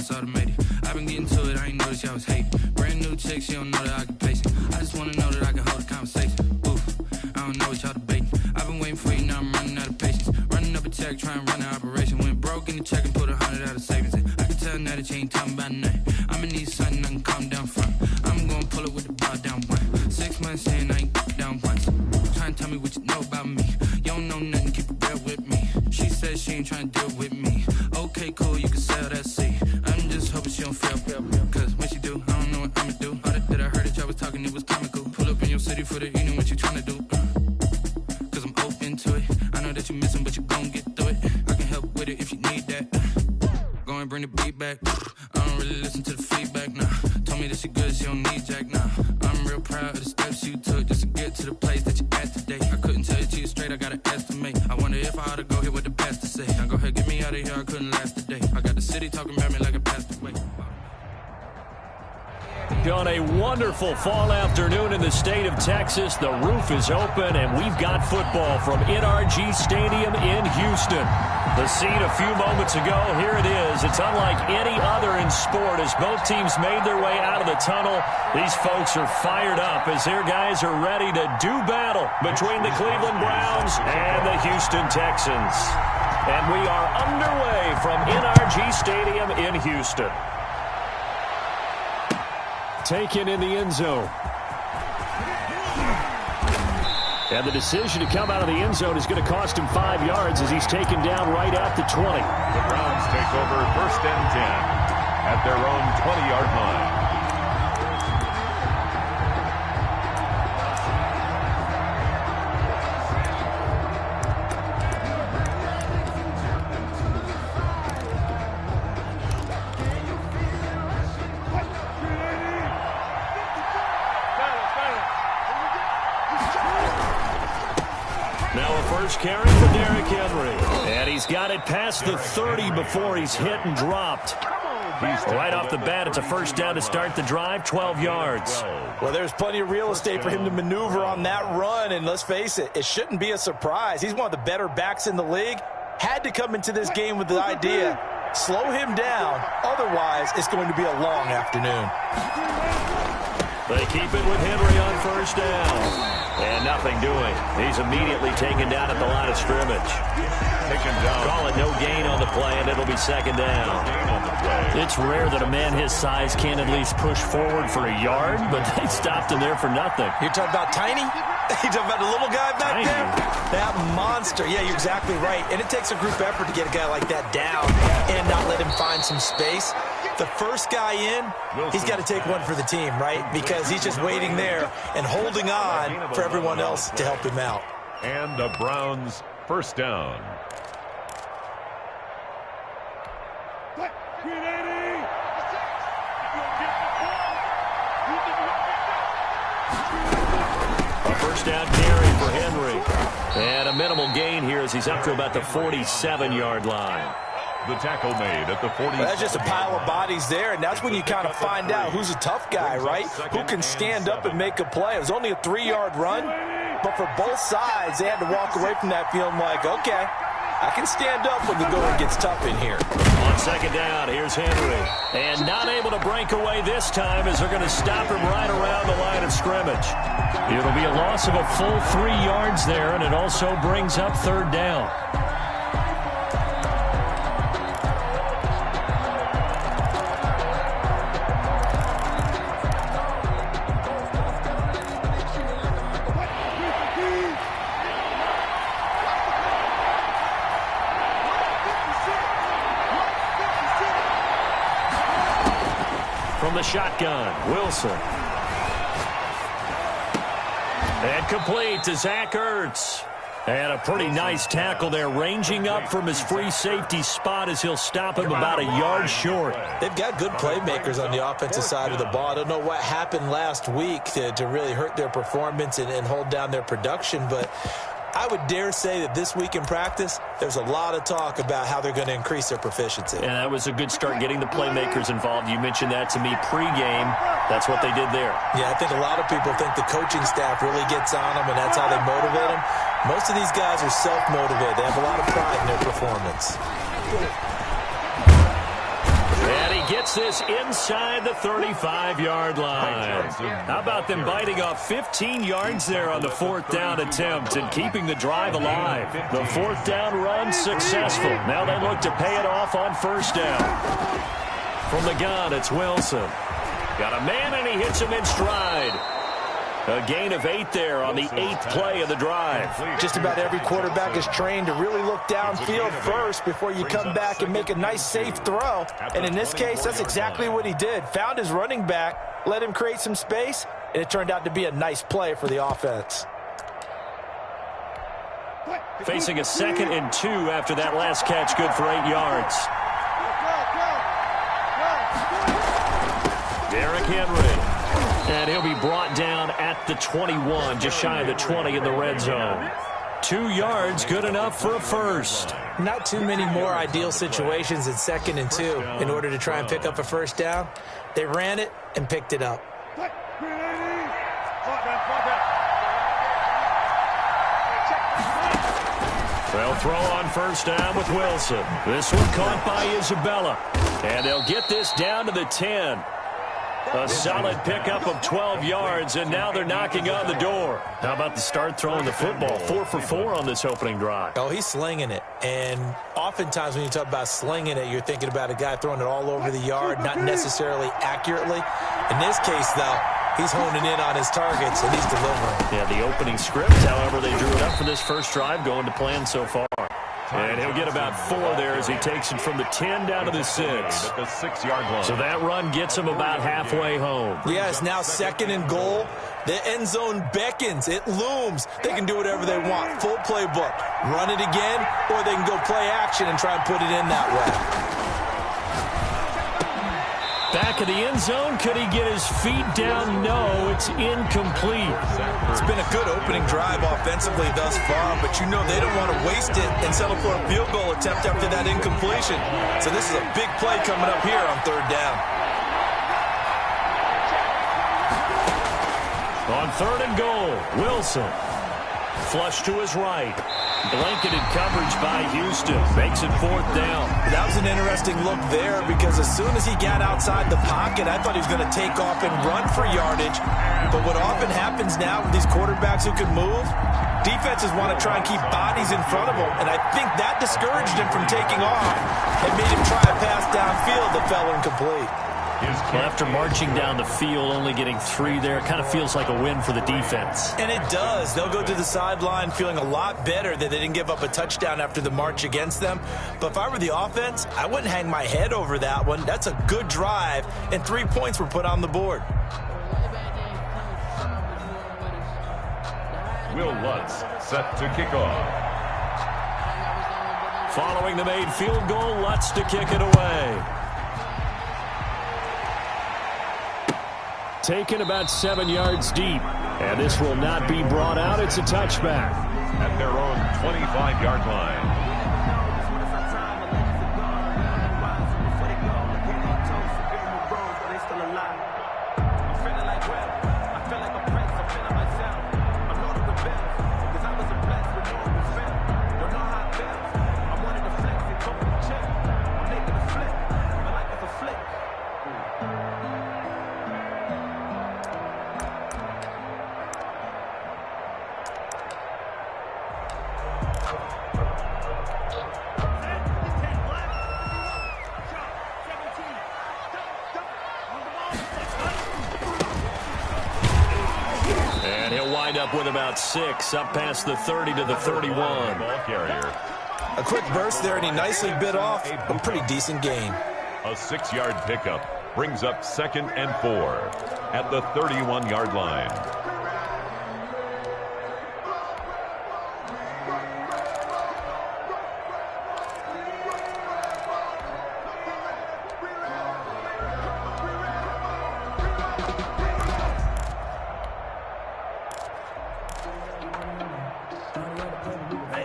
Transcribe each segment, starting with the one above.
it's automated. I've been getting to it, I ain't noticed y'all was hating. Brand new chick, she don't know the occupation. I just wanna know that I can hold a conversation. Oof, I don't know what y'all debating. I've been waiting for you, now I'm running out of patience. Running up a check, trying to run an operation. Went broke in the check and put 100 out of savings in. I can tell now that you ain't talking about nothing. I'ma need something I can calm down from. I'm gonna pull it with the bar down one. 6 months in, I ain't down once. Trying to tell me what you know about me. You don't know nothing, keep it real with me. She said she ain't trying to deal with me. Okay, cool, you can sell that seat. I'm just hoping she don't fail. Cause when she do, I don't know what I'ma do. All that I heard that y'all was talking, it was comical. Pull up in your city for the evening, what you trying to do? Cause I'm open to it. I know that you missing, but you gon' get through it. I can help with it if you need that. Go and bring the beat back. I don't really listen to the feedback, nah. Told me that she good, she don't need jack, nah. I'm real proud of the steps you took just to get to the place that you at today. I couldn't tell it to you straight, I gotta estimate. I wonder if I ought to go here with the pastor say. Now go ahead, get me out of here, I couldn't last a day. I got the city talking about me like a passed away. On a wonderful fall afternoon in the state of Texas, the roof is open, and we've got football from NRG Stadium in Houston. The scene a few moments ago, here it is. It's unlike any other in sport as both teams made their way out of the tunnel. These folks are fired up as their guys are ready to do battle between the Cleveland Browns and the Houston Texans. And we are underway from NRG Stadium in Houston. Taken in the end zone. And the decision to come out of the end zone is going to cost him 5 yards as he's taken down right at the 20. The Browns take over 1st and 10 at their own 20-yard line. Carry for Derrick Henry. And he's got it past the 30 before he's hit and dropped. Right off the bat, it's a 1st down to start the drive, 12 yards. Well, there's plenty of real estate for him to maneuver on that run, and let's face it, it shouldn't be a surprise. He's one of the better backs in the league. Had to come into this game with the idea, slow him down, otherwise it's going to be a long afternoon. They keep it with Henry on 1st down. And nothing doing. He's immediately taken down at the line of scrimmage. Taken down. Call it no gain on the play, and it'll be 2nd down. It's rare that a man his size can't at least push forward for a yard, but they stopped him there for nothing. You're talking about Tiny? You're talking about the little guy back there? That monster. Yeah, you're exactly right. And it takes a group effort to get a guy like that down and not let him find some space. The first guy in, he's got to take one for the team, right? Because he's just waiting there and holding on for everyone else to help him out. And the Browns 1st down. A 1st down carry for Henry. And a minimal gain here as he's up to about the 47-yard line. The tackle made at the 40. Well, that's just a pile of bodies there, and that's when you kind of find out who's a tough guy, right? Who can stand up and make a play. It was only a 3-yard run, but for both sides, they had to walk away from that feeling like, okay, I can stand up when the going gets tough in here. On 2nd down, here's Henry. And not able to break away this time as they're going to stop him right around the line of scrimmage. It'll be a loss of a full 3 yards there, and it also brings up 3rd down. From the shotgun, Wilson. And complete to Zach Ertz. And a pretty nice tackle there, ranging up from his free safety spot as he'll stop him about a yard short. They've got good playmakers on the offensive side of the ball. I don't know what happened last week to really hurt their performance and hold down their production, but I would dare say that this week in practice, there's a lot of talk about how they're going to increase their proficiency. And that was a good start getting the playmakers involved. You mentioned that to me pregame. That's what they did there. Yeah, I think a lot of people think the coaching staff really gets on them, and that's how they motivate them. Most of these guys are self-motivated. They have a lot of pride in their performance. And he gets this inside the 35-yard line. How about them biting off 15 yards there on the fourth down attempt and keeping the drive alive? The fourth down run successful. Now they look to pay it off on first down. From the gun, it's Wilson. Got a man, and he hits him in stride. A gain of 8 there on the 8th play of the drive. Just about every quarterback is trained to really look downfield first before you come back and make a nice, safe throw. And in this case, that's exactly what he did. Found his running back, let him create some space, and it turned out to be a nice play for the offense. Facing a 2nd and 2 after that last catch, good for 8 yards. Derrick Henry. And he'll be brought down at the 21, just shy of the 20 in the red zone. 2 yards, good enough for a first. Not too many more ideal situations in 2nd and 2 in order to try and pick up a first down. They ran it and picked it up. They'll throw on first down with Wilson. This one caught by Isabella. And they'll get this down to the 10. A solid pickup of 12 yards, and now they're knocking on the door. How about the start throwing the football? 4 for 4 on this opening drive. Oh, he's slinging it. And oftentimes when you talk about slinging it, you're thinking about a guy throwing it all over the yard, not necessarily accurately. In this case, though, he's honing in on his targets, and he's delivering. Yeah, the opening script, however, they drew it up for this first drive, going to plan so far. And he'll get about 4 there as he takes it from the 10 down to the 6. At the 6-yard line. So that run gets him about halfway home. Yeah, it's now 2nd and goal. The end zone beckons. It looms. They can do whatever they want. Full playbook. Run it again, or they can go play action and try and put it in that way. Back of the end zone. Could he get his feet down? No, it's incomplete. It's been a good opening drive offensively thus far, but you know they don't want to waste it and settle for a field goal attempt after that incompletion. So this is a big play coming up here on 3rd down. On 3rd and goal, Wilson. Flush to his right. Blanketed coverage by Houston. Makes it 4th down. That was an interesting look there because as soon as he got outside the pocket, I thought he was going to take off and run for yardage. But what often happens now with these quarterbacks who can move, defenses want to try and keep bodies in front of them. And I think that discouraged him from taking off and made him try a pass downfield that fell incomplete. Well, after marching down the field, only getting 3 there, it kind of feels like a win for the defense. And it does. They'll go to the sideline feeling a lot better that they didn't give up a touchdown after the march against them. But if I were the offense, I wouldn't hang my head over that one. That's a good drive, and 3 points were put on the board. Will Lutz set to kick off. Following the made field goal, Lutz to kick it away. Taken about 7 yards deep. And this will not be brought out. It's a touchback. At their own 25-yard line. Up with about 6, up past the 30 to the 31. Ball carrier. A quick burst there, and he nicely bit off a pretty decent gain. A 6-yard pickup brings up 2nd and 4 at the 31-yard line.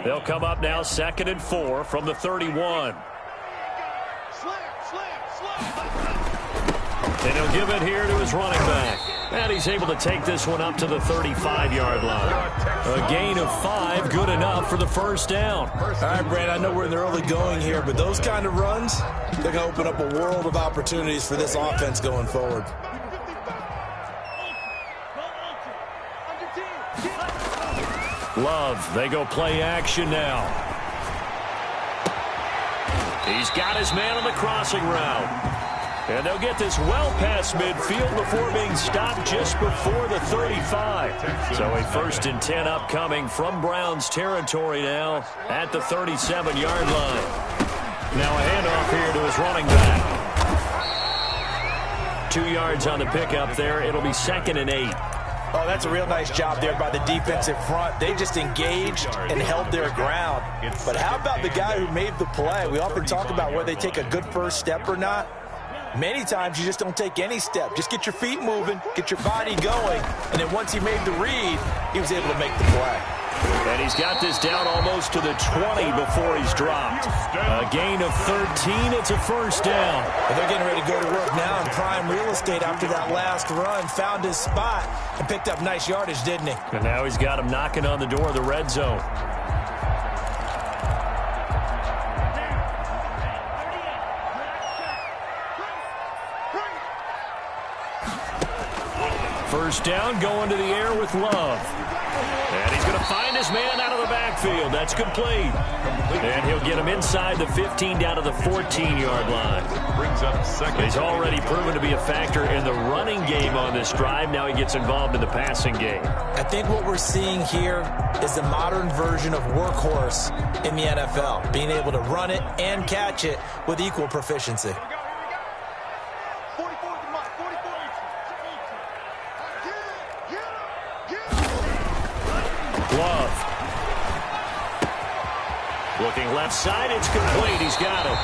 They'll come up now 2nd and 4 from the 31. And he'll give it here to his running back. And he's able to take this one up to the 35-yard line. A gain of 5, good enough for the first down. All right, Brad, I know we're in the early going here, but those kind of runs, they're going to open up a world of opportunities for this offense going forward. Love, they go play action now. He's got his man on the crossing route. And they'll get this well past midfield before being stopped just before the 35. So a 1st and 10 upcoming from Browns territory now at the 37-yard line. Now a handoff here to his running back. 2 yards on the pickup there. It'll be 2nd and 8. Oh, that's a real nice job there by the defensive front. They just engaged and held their ground. But how about the guy who made the play? We often talk about whether they take a good first step or not. Many times you just don't take any step. Just get your feet moving, get your body going, and then once he made the read, he was able to make the play. And he's got this down almost to the 20 before he's dropped. A gain of 13. It's a first down. And they're getting ready to go to work now in prime real estate after that last run. Found his spot and picked up nice yardage, didn't he? And now he's got him knocking on the door of the red zone. First down, going to the air with Love. And he's going to find his man out of the backfield. That's complete. And he'll get him inside the 15 down to the 14-yard line. Brings up 2nd. He's already proven to be a factor in the running game on this drive. Now he gets involved in the passing game. I think what we're seeing here is the modern version of workhorse in the NFL, being able to run it and catch it with equal proficiency. Love. Looking left side, it's complete. He's got it.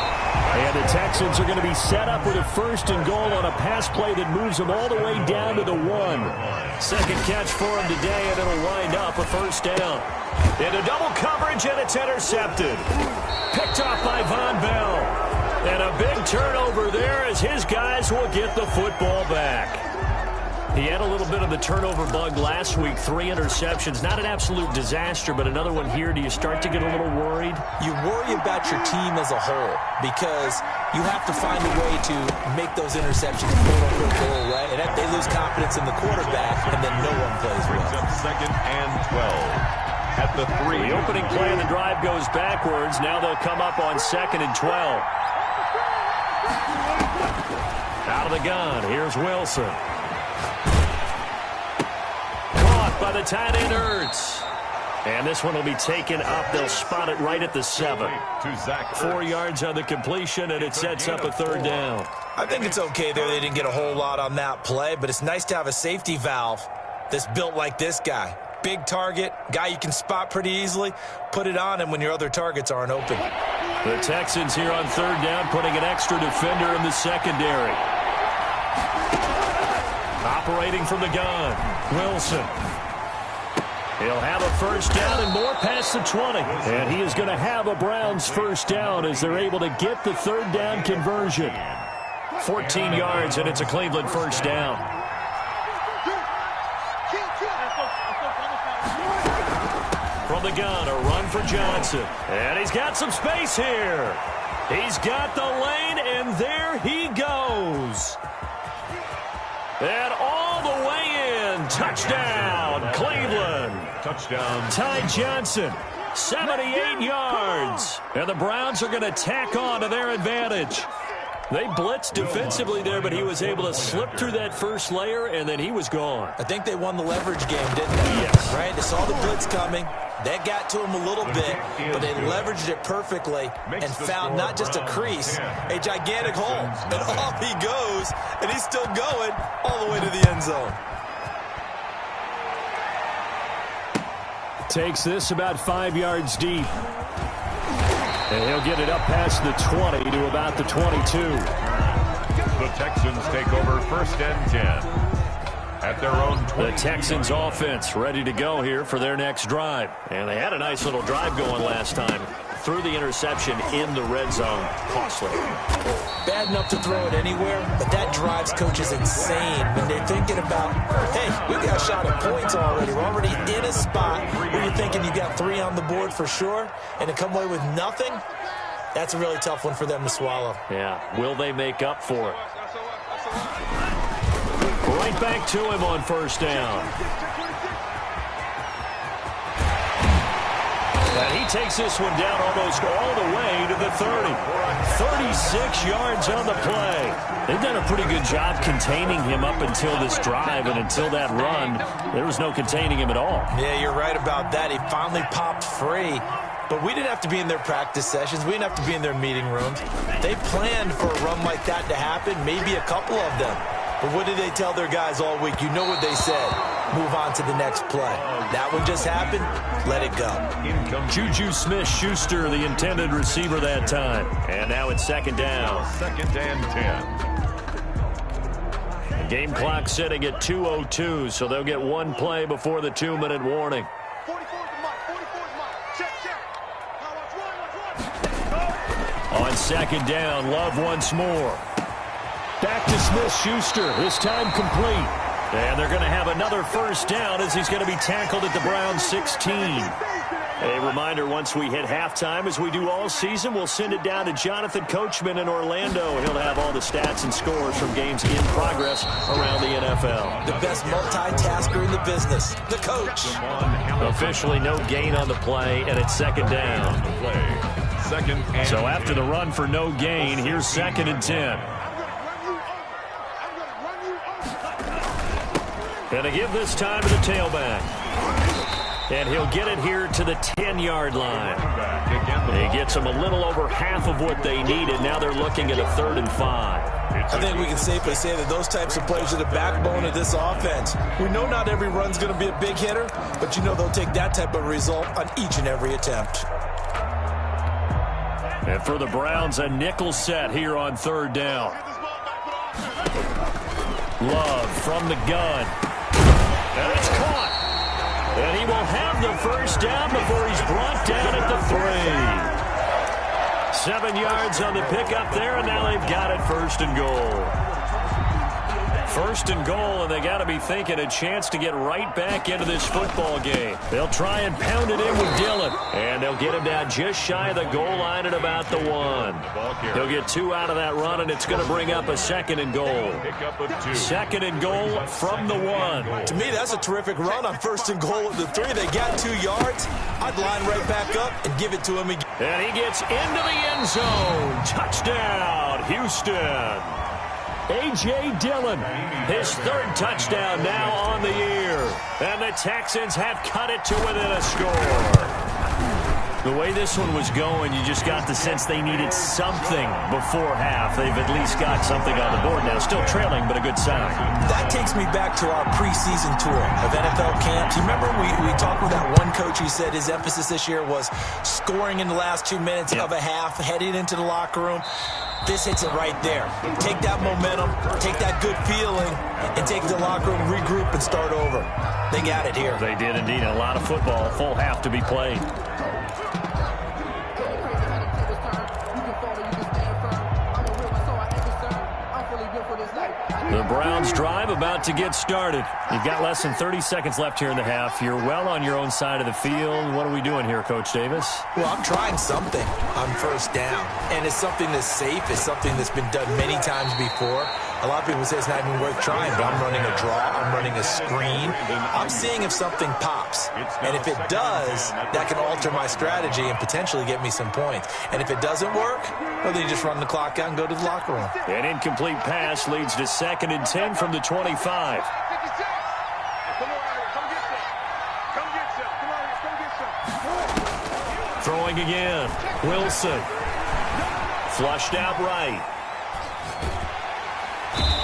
And the Texans are going to be set up with a 1st and goal on a pass play that moves them all the way down to the 1. Second catch for him today, and it'll wind up a first down. Into double coverage, and it's intercepted. Picked off by Von Bell. And a big turnover there as his guys will get the football back. He had a little bit of the turnover bug last week, 3 interceptions. Not an absolute disaster, but another one here. Do you start to get a little worried? You worry about your team as a whole because you have to find a way to make those interceptions quote-unquote go away. And they lose confidence in the quarterback, and then no one plays well. Brings up 2nd and 12 at the 3. The opening play of the drive goes backwards. Now they'll come up on 2nd and 12. Out of the gun, here's Wilson. By the tight end, Ertz. And this one will be taken up. They'll spot it right at the 7. 4 yards on the completion, and it sets up a 3rd down. I think it's okay there. They didn't get a whole lot on that play, but it's nice to have a safety valve that's built like this guy. Big target, guy you can spot pretty easily. Put it on him when your other targets aren't open. The Texans here on 3rd down, putting an extra defender in the secondary. Operating from the gun, Wilson. He'll have a first down and more past the 20. And he is going to have a Browns first down as they're able to get the 3rd down conversion. 14 yards, and it's a Cleveland first down. From the gun, a run for Johnson. And he's got some space here. He's got the lane, and there he goes. And all the way in. Touchdown, Cleveland. Touchdown. Ty Johnson, 78 yards. And the Browns are going to tack on to their advantage. They blitzed defensively there, but he was able to slip through that first layer, and then he was gone. I think they won the leverage game, didn't they? Yes. Right? They saw the blitz coming. That got to him a little bit, but they leveraged it perfectly and found not just a crease, a gigantic hole. And off he goes, and he's still going all the way to the end zone. Takes this about 5 yards deep. And he'll get it up past the 20 to about the 22. The Texans take over 1st and 10 at their own 20. The Texans offense ready to go here for their next drive. And they had a nice little drive going last time. threw the interception in the red zone. Costly. Bad enough to throw it anywhere, but that drives coaches insane when they're thinking about, hey, we got a shot at points already. We're already in a spot where you're thinking you got 3 on the board for sure, and to come away with nothing, that's a really tough one for them to swallow. Yeah, will they make up for it? Right back to him on first down. And he takes this one down almost all the way to the 30. 36 yards on the play. They've done a pretty good job containing him up until this drive, and until that run, there was no containing him at all. Yeah, you're right about that. He finally popped free. But we didn't have to be in their practice sessions. We didn't have to be in their meeting rooms. They planned for a run like that to happen, maybe a couple of them. But what did they tell their guys all week? You know what they said. Move on to the next play. That one just happened. Let it go. Juju Smith-Schuster, the intended receiver that time. And now it's second down. Second and 10. The game clock sitting at 2:02, so they'll get one play before the 2-minute warning. On second down, Love once more. Back to Smith-Schuster, this time complete. And they're going to have another first down as he's going to be tackled at the Browns 16. A reminder, once we hit halftime, as we do all season, we'll send it down to Jonathan Coachman in Orlando. He'll have all the stats and scores from games in progress around the NFL. The best multitasker in the business, the coach. Officially no gain on the play, and it's second down. Second and So after the run for no gain, here's second and 10. And to give this time to the tailback. And he'll get it here to the 10-yard line. He gets them a little over half of what they needed. Now they're looking at a 3rd and 5. I think we can safely say that those types of plays are the backbone of this offense. We know not every run's going to be a big hitter, but you know they'll take that type of result on each and every attempt. And for the Browns, a nickel set here on 3rd down. Love from the gun. And it's caught. And he will have the first down before he's brought down at the 3. 7 yards on the pickup there, and now they've got it 1st and goal. 1st and goal, and they got to be thinking a chance to get right back into this football game. They'll try and pound it in with Dillon, and they'll get him down just shy of the goal line at about the 1. He'll get 2 out of that run, and it's going to bring up a 2nd and goal. 2nd and goal from the 1. To me, that's a terrific run on 1st and goal at the 3. They got 2 yards. I'd line right back up and give it to him again. And he gets into the end zone. Touchdown, Houston. A.J. Dillon, his 3rd touchdown now on the year. And the Texans have cut it to within a score. The way this one was going, you just got the sense they needed something before half. They've at least got something on the board now. Still trailing, but a good sign. That takes me back to our preseason tour of NFL camps. You remember we talked with that one coach who said his emphasis this year was scoring in the last 2 minutes of a half, heading into the locker room. This hits it right there. Take that momentum, take that good feeling, and take the locker room, regroup, and start over. They got it here. They did indeed. A lot of football, full half to be played. The Browns drive about to get started. You've got less than 30 seconds left here in the half. You're well on your own side of the field. What are we doing here, Coach Davis? Well, I'm trying something on 1st down. And it's something that's safe. It's something that's been done many times before. A lot of people say it's not even worth trying, but I'm running a draw. I'm running a screen. I'm seeing if something pops. And if it does, that can alter my strategy and potentially get me some points. And if it doesn't work, well, then you just run the clock out and go to the locker room. An incomplete pass leads to 2nd and 10 from the 25. Throwing again. Wilson. Flushed out right.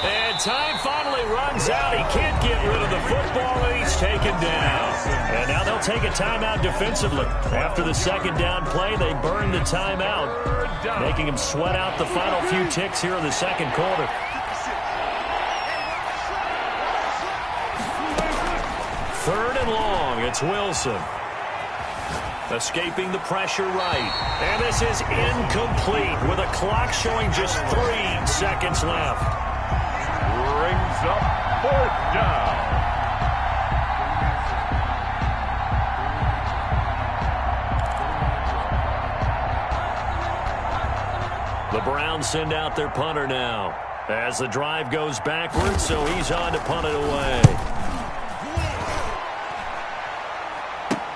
And time finally runs out. He can't get rid of the football, and he's taken down. And now they'll take a timeout defensively. After the 2nd down play, they burn the timeout, making him sweat out the final few ticks here in the 2nd quarter. 3rd and long. It's Wilson. Escaping the pressure right. And this is incomplete with a clock showing just 3 seconds left. Brings up 4th down. The Browns send out their punter now as the drive goes backwards, so he's on to punt it away.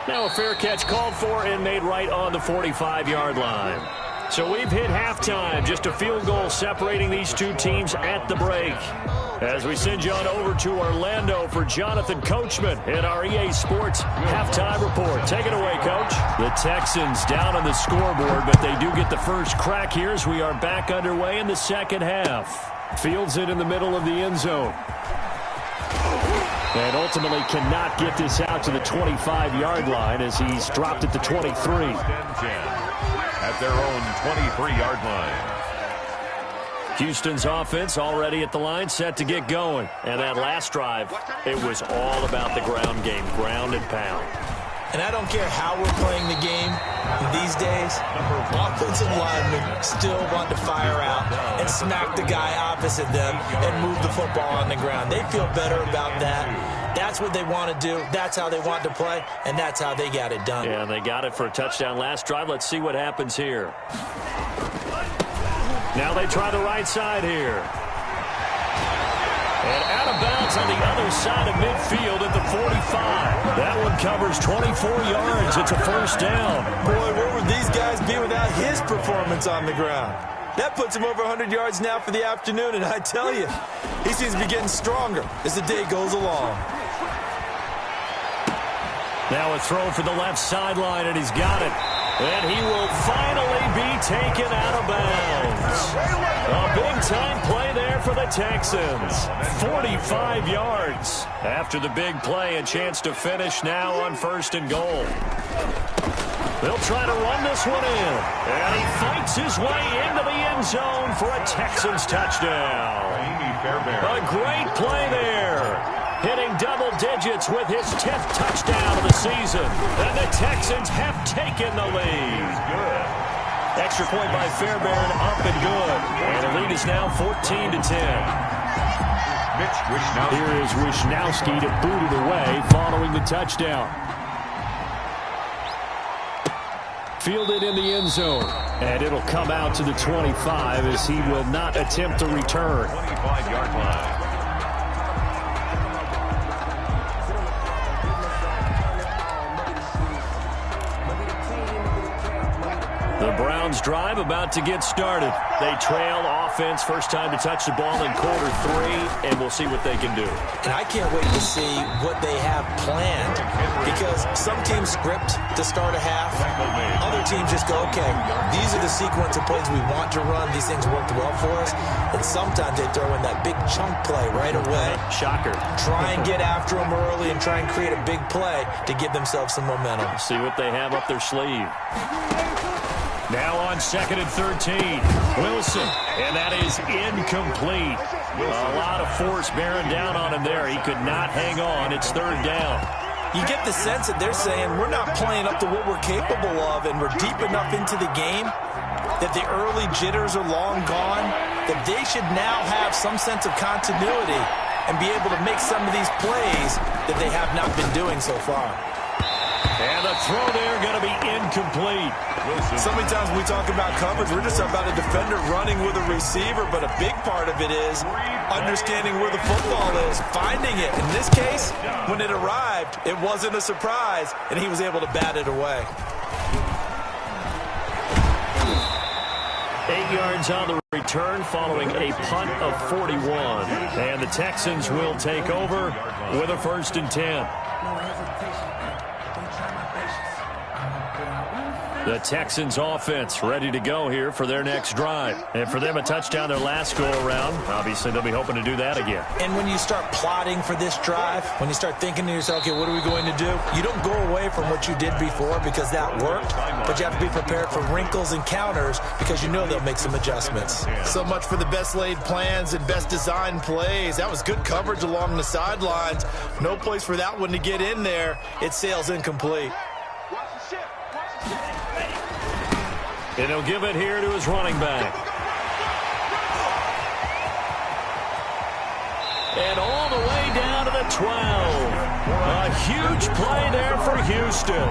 Now a fair catch called for and made right on the 45-yard line. So we've hit halftime, just a field goal separating these two teams at the break. As we send you on over to Orlando for Jonathan Coachman at our EA Sports Halftime Report. Take it away, Coach. The Texans down on the scoreboard, but they do get the first crack here as we are back underway in the second half. Fields it in the middle of the end zone. And ultimately cannot get this out to the 25-yard line as he's dropped at the 23. At their own 23-yard line. Houston's offense already at the line, set to get going. And that last drive, it was all about the ground game, ground and pound. And I don't care how we're playing the game these days, offensive linemen still want to fire out and smack the guy opposite them and move the football on the ground. They feel better about that. That's what they want to do. That's how they want to play, and that's how they got it done. Yeah, they got it for a touchdown last drive. Let's see what happens here. Now they try the right side here. And out of bounds on the other side of midfield at the 45. That one covers 24 yards. It's a first down. Boy, where would these guys be without his performance on the ground? That puts him over 100 yards now for the afternoon, and I tell you, he seems to be getting stronger as the day goes along. Now a throw for the left sideline, and he's got it. And he will finally be taken out of bounds. A big-time play there for the Texans. 45 yards. After the big play, a chance to finish now on 1st and goal. They'll try to run this one in. And he fights his way into the end zone for a Texans touchdown. A great play there. Hitting double digits with his 10th touchdown of the season. And the Texans have taken the lead. Extra point by Fairbairn, up and good. And the lead is now 14-10. Here is Wisnowski to boot it away following the touchdown. Fielded in the end zone. And it'll come out to the 25 as he will not attempt to return. 25-yard line. The Browns drive about to get started. They trail offense, first time to touch the ball in quarter 3, and we'll see what they can do. And I can't wait to see what they have planned, because some teams script to start a half. Other teams just go, okay, these are the sequence of plays we want to run. These things worked well for us. And sometimes they throw in that big chunk play right away. Shocker. Try and get after them early and try and create a big play to give themselves some momentum. See what they have up their sleeve. Now on 2nd and 13, Wilson, and that is incomplete. A lot of force bearing down on him there. He could not hang on. It's 3rd down. You get the sense that they're saying we're not playing up to what we're capable of, and we're deep enough into the game that the early jitters are long gone, that they should now have some sense of continuity and be able to make some of these plays that they have not been doing so far. And the throw there going to be incomplete. So many times when we talk about coverage, we're just about a defender running with a receiver, but a big part of it is understanding where the football is, finding it. In this case, when it arrived, it wasn't a surprise, and he was able to bat it away. 8 yards on the return following a punt of 41. And the Texans will take over with a 1st and 10. The Texans offense ready to go here for their next drive. And for them, a touchdown their last go-around. Obviously, they'll be hoping to do that again. And when you start plotting for this drive, when you start thinking to yourself, okay, what are we going to do? You don't go away from what you did before because that worked, but you have to be prepared for wrinkles and counters because you know they'll make some adjustments. So much for the best laid plans and best designed plays. That was good coverage along the sidelines. No place for that one to get in there. It sails incomplete. And he'll give it here to his running back. And all the way down to the 12. A huge play there for Houston.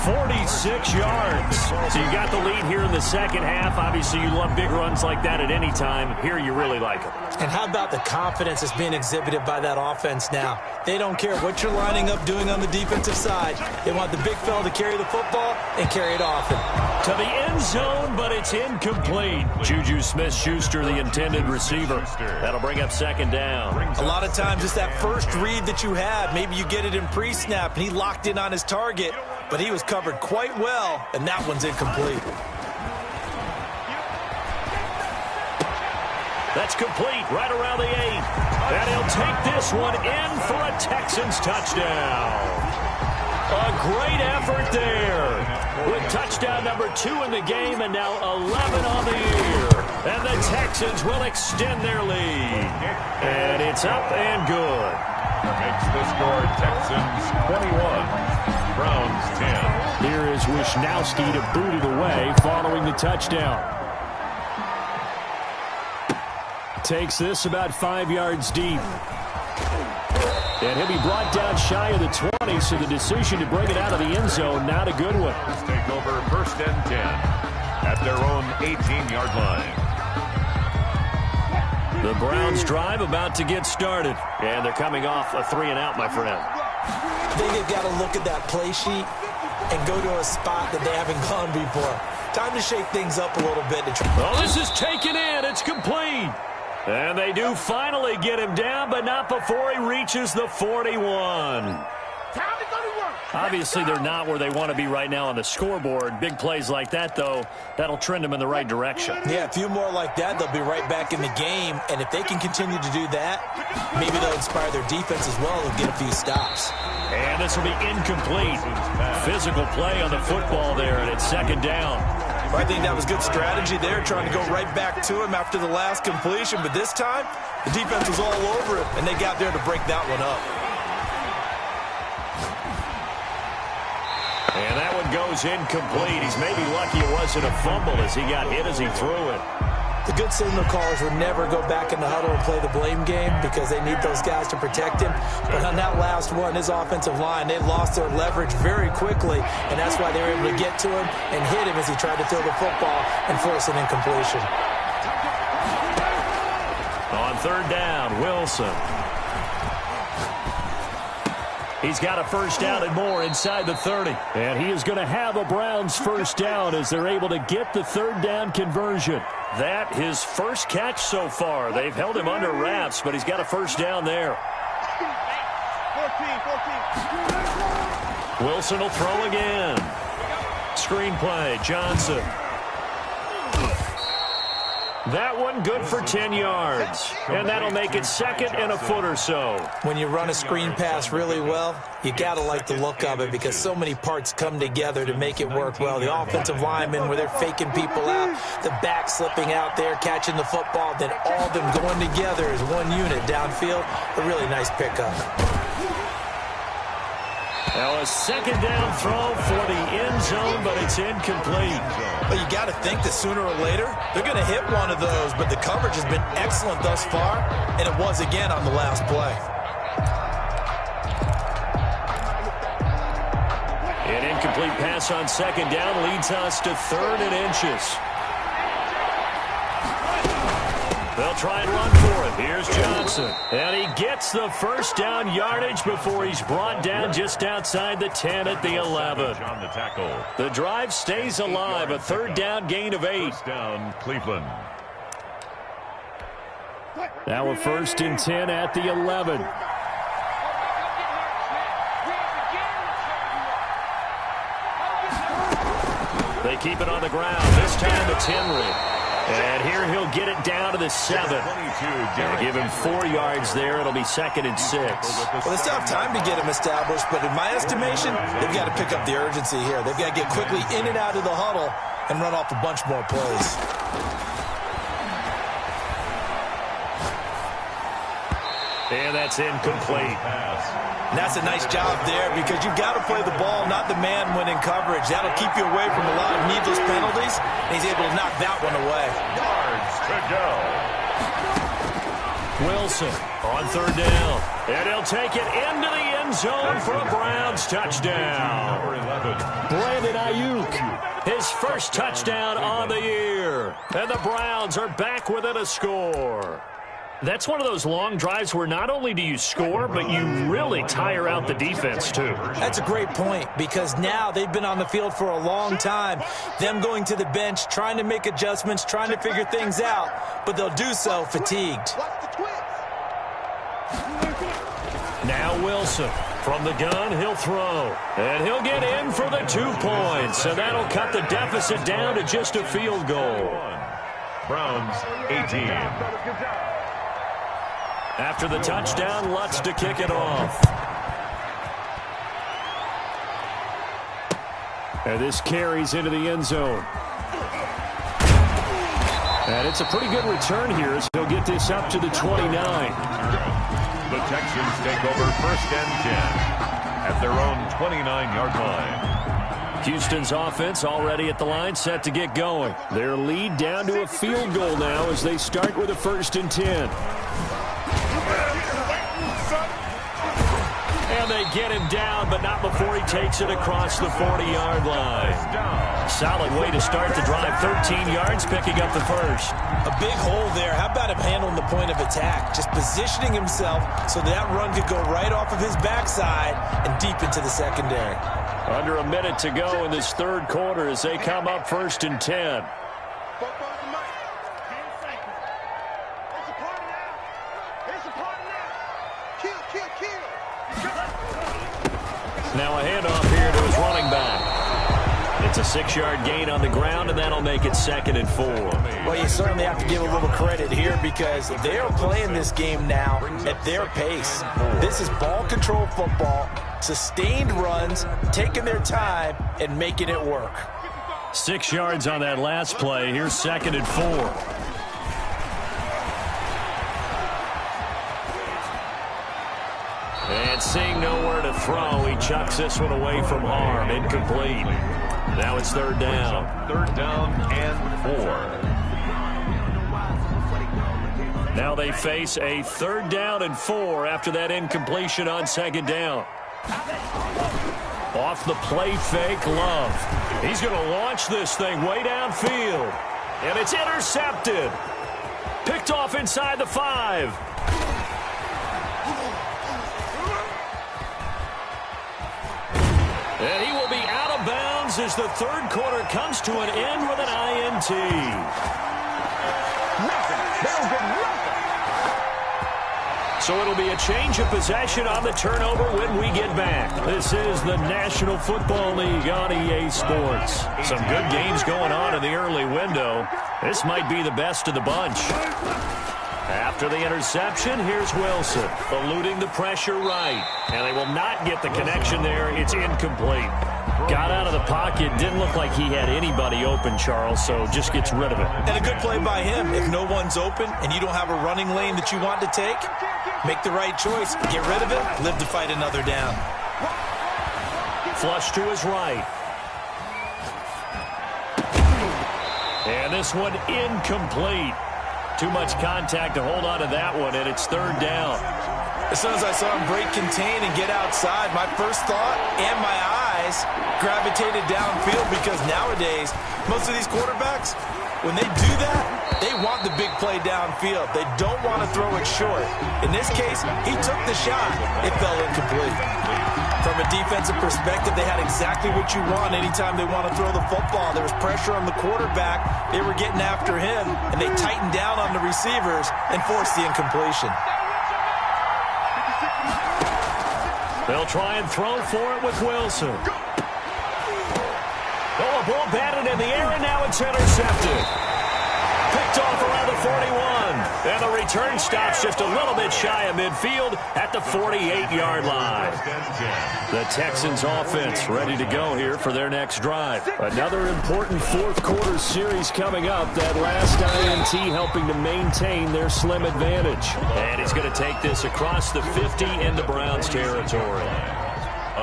46 yards. So you got the lead here in the second half. Obviously, you love big runs like that at any time. Here, you really like them. And how about the confidence that's being exhibited by that offense now? They don't care what you're lining up doing on the defensive side. They want the big fella to carry the football and carry it often. To the end zone, but it's incomplete. Juju Smith-Schuster, the intended receiver. That'll bring up second down. A lot of times it's that first read that you have. Maybe you get it in pre-snap, and he locked in on his target, but he was covered quite well, and that one's incomplete. That's complete right around the 8. And he'll take this one in for a Texans touchdown. A great effort there. With touchdown number 2 in the game and now 11 on the year. And the Texans will extend their lead. And it's up and good. Makes the score Texans 21, Browns 10. Here is Wisnowski to boot it away following the touchdown. Takes this about 5 yards deep. And he'll be brought down shy of the 20, so the decision to bring it out of the end zone, not a good one. Let's take over first and 10 at their own 18-yard line. The Browns drive about to get started. And they're coming off a 3-and-out, my friend. I think they've got to look at that play sheet and go to a spot that they haven't gone before. Time to shake things up a little bit. Oh, this is taken in. It's complete. And they do finally get him down, but not before he reaches the 41. Obviously, they're not where they want to be right now on the scoreboard. Big plays like that, though, that'll trend them in the right direction. Yeah, a few more like that, they'll be right back in the game. And if they can continue to do that, maybe they'll inspire their defense as well and get a few stops. And this will be incomplete. Physical play on the football there, and it's second down. Well, I think that was good strategy there, trying to go right back to him after the last completion. But this time, the defense was all over it, and they got there to break that one up. And that one goes incomplete. He's maybe lucky it wasn't a fumble as he got hit as he threw it. The good signal callers would never go back in the huddle and play the blame game because they need those guys to protect him. But on that last one, his offensive line, they lost their leverage very quickly, and that's why they were able to get to him and hit him as he tried to throw the football and force an incompletion. On third down, Wilson. He's got a first down and more inside the 30. And he is going to have a Browns first down as they're able to get the third down conversion. That his first catch so far. They've held him under wraps, but he's got a first down there. 14. Wilson will throw again. Screen play, Johnson. That one good for 10 yards. And that'll make it second and a foot or so. When you run a screen pass really well, you got to like the look of it because so many parts come together to make it work well. The offensive linemen, where they're faking people out, the back slipping out there, catching the football, then all of them going together as one unit downfield. A really nice pickup. Now a second down throw for the end zone, but it's incomplete. Well, you got to think that sooner or later they're going to hit one of those, but the coverage has been excellent thus far, and it was again on the last play. An incomplete pass on second down leads us to 3rd and inches. They'll try and run for it. Here's Johnson. And he gets the first down yardage before he's brought down just outside the 10 at the 11. On the tackle. The drive stays alive. A third down gain of 8. First down, Cleveland. Now a 1st and 10 at the 11. They keep it on the ground. This time it's Henry. And here he'll get it down to the 7. Give him 4 yards there. It'll be 2nd and 6. Well, they still have time to get him established, but in my estimation, they've got to pick up the urgency here. They've got to get quickly in and out of the huddle and run off a bunch more plays. And that's incomplete. And that's a nice job there because you've got to play the ball, not the man when in coverage. That'll keep you away from a lot of needless penalties, and he's able to knock that one away. Yards to go. Wilson on third down. And he'll take it into the end zone for a Browns touchdown. Number 11. Brandon Ayuk, his first touchdown on the year. And the Browns are back within a score. That's one of those long drives where not only do you score, but you really tire out the defense, too. That's a great point because now they've been on the field for a long time. Them going to the bench, trying to make adjustments, trying to figure things out, but they'll do so fatigued. Now Wilson from the gun, he'll throw. And he'll get in for the 2 points, and that'll cut the deficit down to just a field goal. Browns 18. After the touchdown, Lutz to kick it off. And this carries into the end zone. And it's a pretty good return here as he'll get this up to the 29. The Texans take over 1st and 10 at their own 29-yard line. Houston's offense already at the line, set to get going. Their lead down to a field goal now as they start with a 1st and 10. And they get him down, but not before he takes it across the 40-yard line. Solid way to start the drive. 13 yards, picking up the first. A big hole there. How about him handling the point of attack? Just positioning himself so that run could go right off of his backside and deep into the secondary. Under a minute to go in this third quarter as they come up 1st and 10. Now a handoff here to his running back. It's a 6-yard gain on the ground, and that'll make it 2nd and 4. Well, you certainly have to give a little credit here because they are playing this game now at their pace. This is ball control football, sustained runs, taking their time, and making it work. 6 yards on that last play. Here's 2nd and 4. And seeing nowhere to throw, he chucks this one away from harm. Incomplete. Now it's 3rd down. 3rd down and 4. Now they face a 3rd down and 4 after that incompletion on 2nd down. Off the play fake, Love. He's going to launch this thing way downfield. And it's intercepted. Picked off inside the 5. And he will be out of bounds as the third quarter comes to an end with an INT. So it'll be a change of possession on the turnover when we get back. This is the National Football League on EA Sports. Some good games going on in the early window. This might be the best of the bunch. After the interception, here's Wilson, eluding the pressure right. And they will not get the connection there. It's incomplete. Got out of the pocket. Didn't look like he had anybody open, Charles, so just gets rid of it. And a good play by him. If no one's open and you don't have a running lane that you want to take, make the right choice. Get rid of it. Live to fight another down. Flush to his right. And this one incomplete. Too much contact to hold on to that one, and it's 3rd down. As soon as I saw him break contain and get outside, my first thought and my eyes gravitated downfield because nowadays, most of these quarterbacks, when they do that, they want the big play downfield. They don't want to throw it short. In this case, he took the shot. It fell incomplete. From a defensive perspective, they had exactly what you want anytime they want to throw the football. There was pressure on the quarterback. They were getting after him, and they tightened down on the receivers and forced the incompletion. They'll try and throw for it with Wilson. Oh, a ball batted in the air, and now it's intercepted. Picked off around the 41. And the return stops just a little bit shy of midfield at the 48-yard line. The Texans offense ready to go here for their next drive. Another important fourth-quarter series coming up. That last INT helping to maintain their slim advantage. And he's going to take this across the 50 into Browns territory.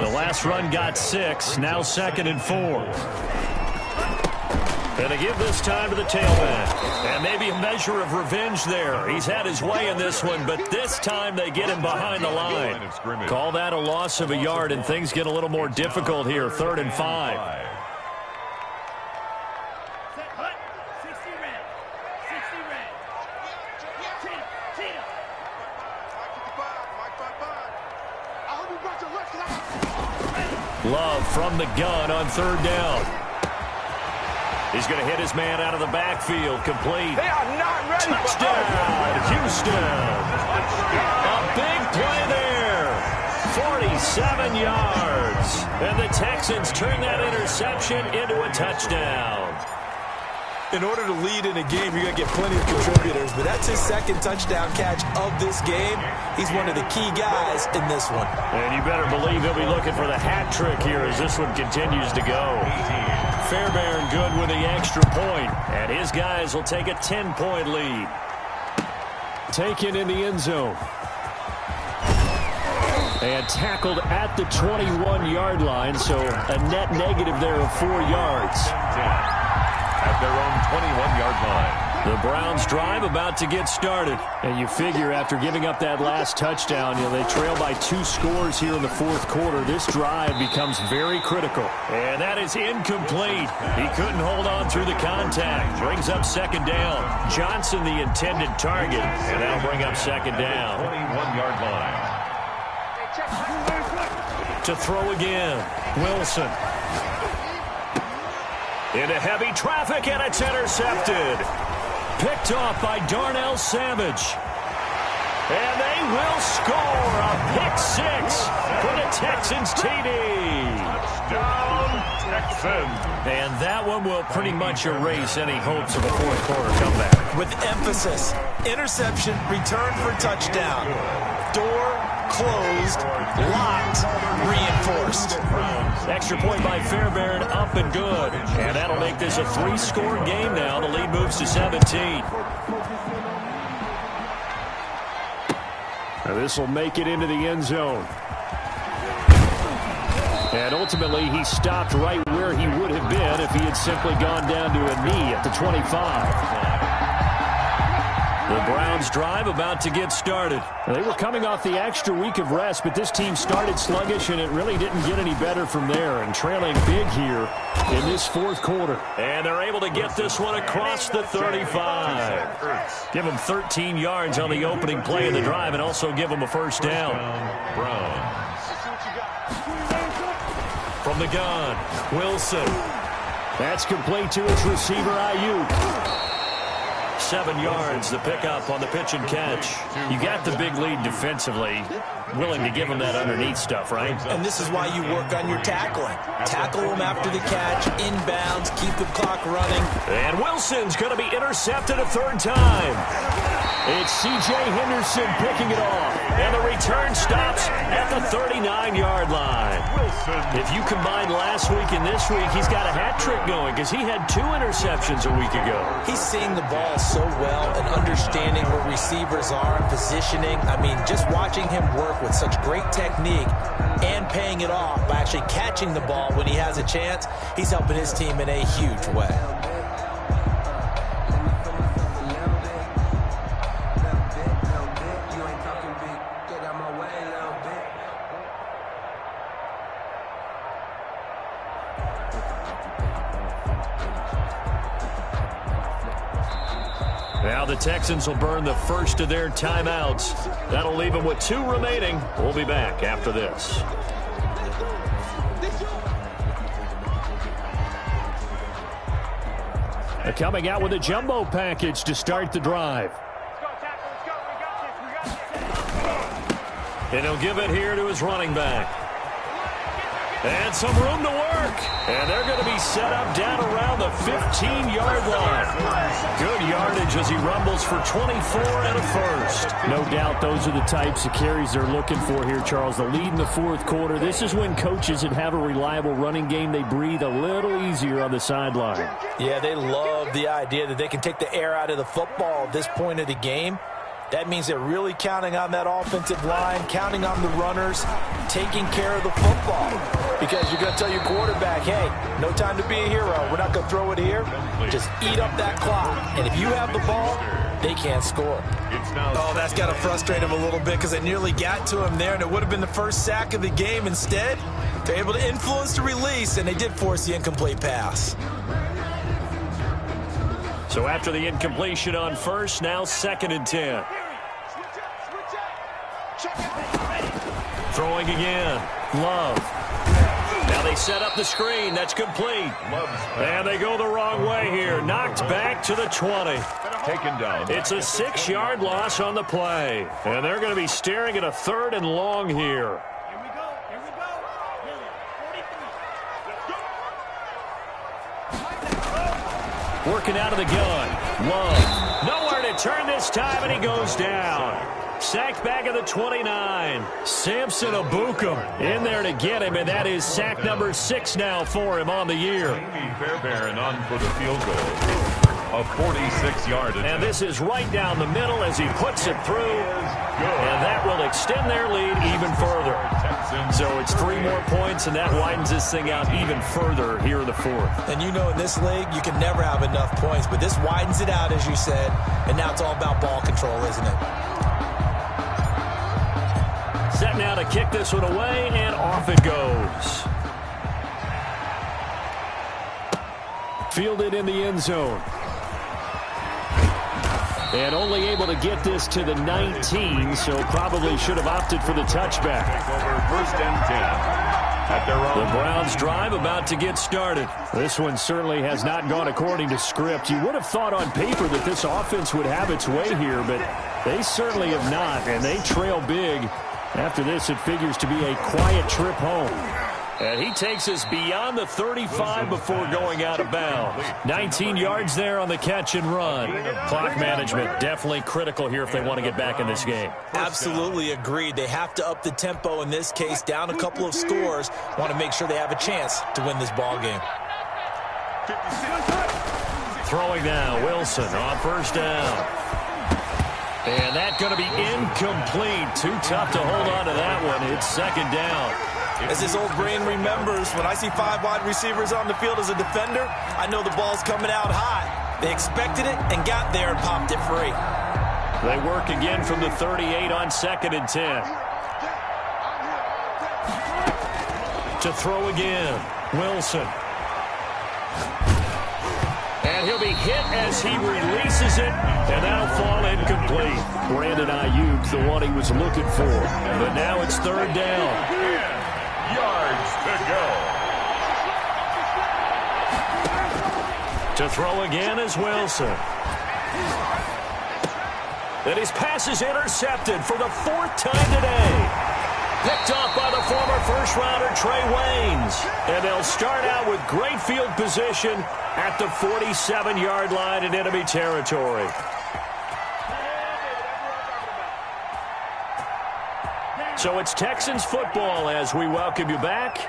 The last run got 6, now 2nd and 4. And they give this time to the tailback. And maybe a measure of revenge there. He's had his way in this one, but this time they get him behind the line. Call that a loss of a yard, and things get a little more difficult here, 3rd and 5. Love from the gun on 3rd down. He's going to hit his man out of the backfield. Complete. They are not ready. Touchdown, Houston. A big play there. 47 yards. And the Texans turn that interception into a touchdown. In order to lead in a game, you're going to get plenty of contributors, but that's his 2nd touchdown catch of this game. He's one of the key guys in this one. And you better believe he'll be looking for the hat trick here as this one continues to go. Fairbairn good with the extra point, and his guys will take a 10-point lead. Taken in the end zone. And tackled at the 21-yard line, so a net negative there of 4 yards. At their own 21-yard line. The Browns drive about to get started. And you figure after giving up that last touchdown, they trail by 2 scores here in the 4th quarter. This drive becomes very critical. And that is incomplete. He couldn't hold on through the contact. Brings up 2nd down. Johnson the intended target. And that'll bring up 2nd down. 21-yard line. To throw again. Wilson. Into heavy traffic, and it's intercepted. Picked off by Darnell Savage. And they will score a pick 6 for the Texans TD. Touchdown, Texans. And that one will pretty much erase any hopes of a 4th quarter comeback. With emphasis, interception, return for touchdown. Door closed, locked, reinforced. Extra point by Fairbairn, up and good. And that'll make this a 3-score game now. The lead moves to 17. Now this will make it into the end zone. And ultimately, he stopped right where he would have been if he had simply gone down to a knee at the 25. The Browns drive about to get started. They were coming off the extra week of rest, but this team started sluggish, and it really didn't get any better from there. And trailing big here in this 4th quarter. And they're able to get this one across the 35. Give them 13 yards on the opening play of the drive and also give them a 1st down. Browns. From the gun, Wilson. That's complete to his receiver, Ayuk. 7 yards, the pickup on the pitch and catch. You got the big lead defensively. Willing to give him that underneath stuff, right? And this is why you work on your tackling. Tackle him after the catch, inbounds, keep the clock running. And Wilson's going to be intercepted a 3rd time. It's C.J. Henderson picking it off. And the return stops at the 39-yard line. If you combine last week and this week, he's got a hat trick going because he had 2 interceptions a week ago. He's seeing the ball so well and understanding where receivers are and positioning. I mean, just watching him work with such great technique and paying it off by actually catching the ball when he has a chance, he's helping his team in a huge way. Now the Texans will burn the first of their timeouts. That'll leave them with 2 remaining. We'll be back after this. Coming out with a jumbo package to start the drive. And he'll give it here to his running back. And some room to work. And they're going to be set up down around the 15-yard line. Good yardage yardage as he rumbles for 24 and a first. No doubt those are the types of carries they're looking for here, Charles. The lead in the fourth quarter. This is when coaches that have a reliable running game, they breathe a little easier on the sideline. Yeah, they love the idea that they can take the air out of the football at this point of the game. That means they're really counting on that offensive line, counting on the runners, taking care of the football. Because you're going to tell your quarterback, hey, no time to be a hero. We're not going to throw it here. Just eat up that clock. And if you have the ball, they can't score. Oh, that's got to frustrate him a little bit because they nearly got to him there, and it would have been the first sack of the game. Instead, they're able to influence the release, and they did force the incomplete pass. So after the incompletion on first, now 2nd and 10. Throwing again. Love. Now they set up the screen. That's complete. And they go the wrong way here. Knocked back to the 20. Taken down. It's a 6-yard loss on the play. And they're going to be staring at a 3rd and long here. Working out of the gun. Love. Nowhere to turn this time, and he goes down. Sacked back at the 29. Samson Abukum in there to get him, and that is sack number 6 now for him on the year. Jamie Fairbairn on for the field goal. A 46-yard attempt. And this is right down the middle as he puts it through. And that will extend their lead even further. So it's 3 more points, and that widens this thing out even further here in the 4th. And you know in this league, you can never have enough points, but this widens it out, as you said, and now it's all about ball control, isn't it? Set now to kick this one away, and off it goes. Fielded in the end zone. And only able to get this to the 19, so probably should have opted for the touchback. Over 1st and 10 at their own. The Browns drive about to get started. This one certainly has not gone according to script. You would have thought on paper that this offense would have its way here, but they certainly have not, and they trail big. After this, it figures to be a quiet trip home. And he takes us beyond the 35 before going out of bounds. 19 yards there on the catch and run. Clock management definitely critical here if they want to get back in this game. Absolutely agreed. They have to up the tempo in this case, down a couple of scores. Want to make sure they have a chance to win this ball game. Throwing now, Wilson on 1st down. And that's going to be incomplete. Too tough to hold on to that one. It's 2nd down. As his old brain remembers, when I see 5 wide receivers on the field as a defender, I know the ball's coming out high. They expected it and got there and popped it free. They work again from the 38 on 2nd and 10. To throw again, Wilson. And he'll be hit as he releases it, and that'll fall incomplete. Brandon Ayuk, the one he was looking for. But now it's 3rd down. Yards to go. To throw again is Wilson. And his pass is intercepted for the 4th time today. Picked off by the former first-rounder Trey Waynes. And they'll start out with great field position at the 47-yard line in enemy territory. So it's Texans football as we welcome you back.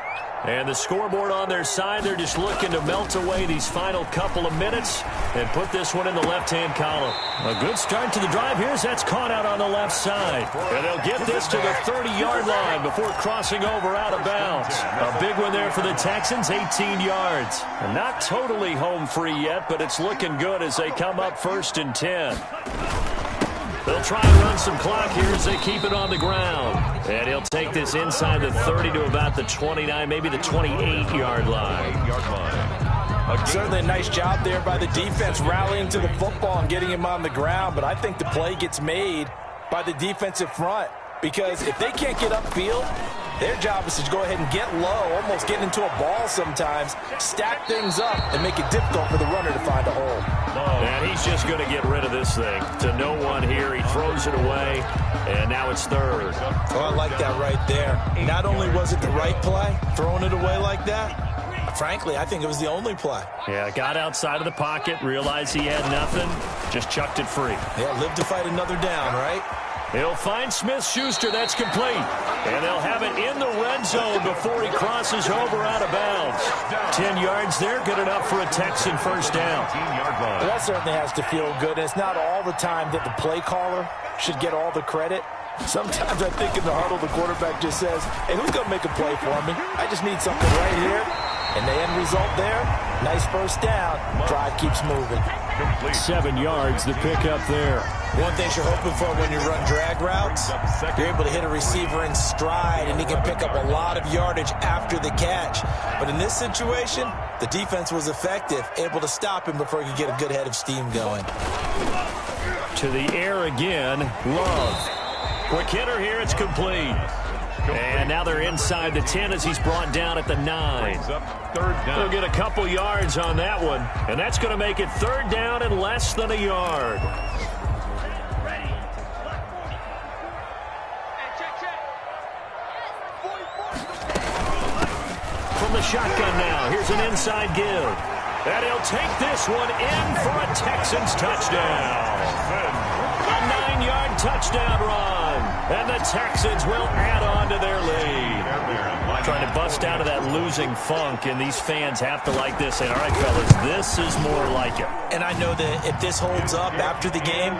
And the scoreboard on their side, they're just looking to melt away these final couple of minutes and put this one in the left-hand column. A good start to the drive here as that's caught out on the left side. And they'll get this to the 30-yard line before crossing over out of bounds. A big one there for the Texans, 18 yards. And not totally home free yet, but it's looking good as they come up 1st and 10. They'll try and run some clock here as they keep it on the ground. And he'll take this inside the 30 to about the 29, maybe the 28-yard line. Certainly a nice job there by the defense rallying to the football and getting him on the ground. But I think the play gets made by the defensive front. Because if they can't get upfield, their job is to go ahead and get low, almost get into a ball sometimes, stack things up, and make it difficult for the runner to find a hole. And he's just going to get rid of this thing. To no one here, he throws it away, and now it's 3rd. Oh, I like that right there. Not only was it the right play, throwing it away like that, Frankly, I think it was the only play. Yeah, got outside of the pocket, realized he had nothing, just chucked it free. Yeah, live to fight another down, right? He'll find Smith-Schuster. That's complete. And they'll have it in the red zone before he crosses over out of bounds. 10 yards there, good enough for a Texan first down. Well, that certainly has to feel good. And it's not all the time that the play caller should get all the credit. Sometimes I think in the huddle, the quarterback just says, hey, who's going to make a play for me? I just need something right here. And the end result there, nice first down. Drive keeps moving. 7 yards, the pickup there. One thing you're hoping for when you run drag routes, you're able to hit a receiver in stride, and he can pick up a lot of yardage after the catch. But in this situation, the defense was effective, able to stop him before he could get a good head of steam going. To the air again, Love. Quick hitter here, it's complete. And now they're inside the 10 as he's brought down at the 9. They'll get a couple yards on that one, and that's going to make it third down and less than a yard. From the shotgun now, here's an inside give. And he'll take this one in for a Texans touchdown. A 9-yard touchdown run. And the Texans will add on to their lead. Trying to bust out of that losing funk, and these fans have to like this. Saying, all right, fellas, this is more like it. And I know that if this holds up after the game,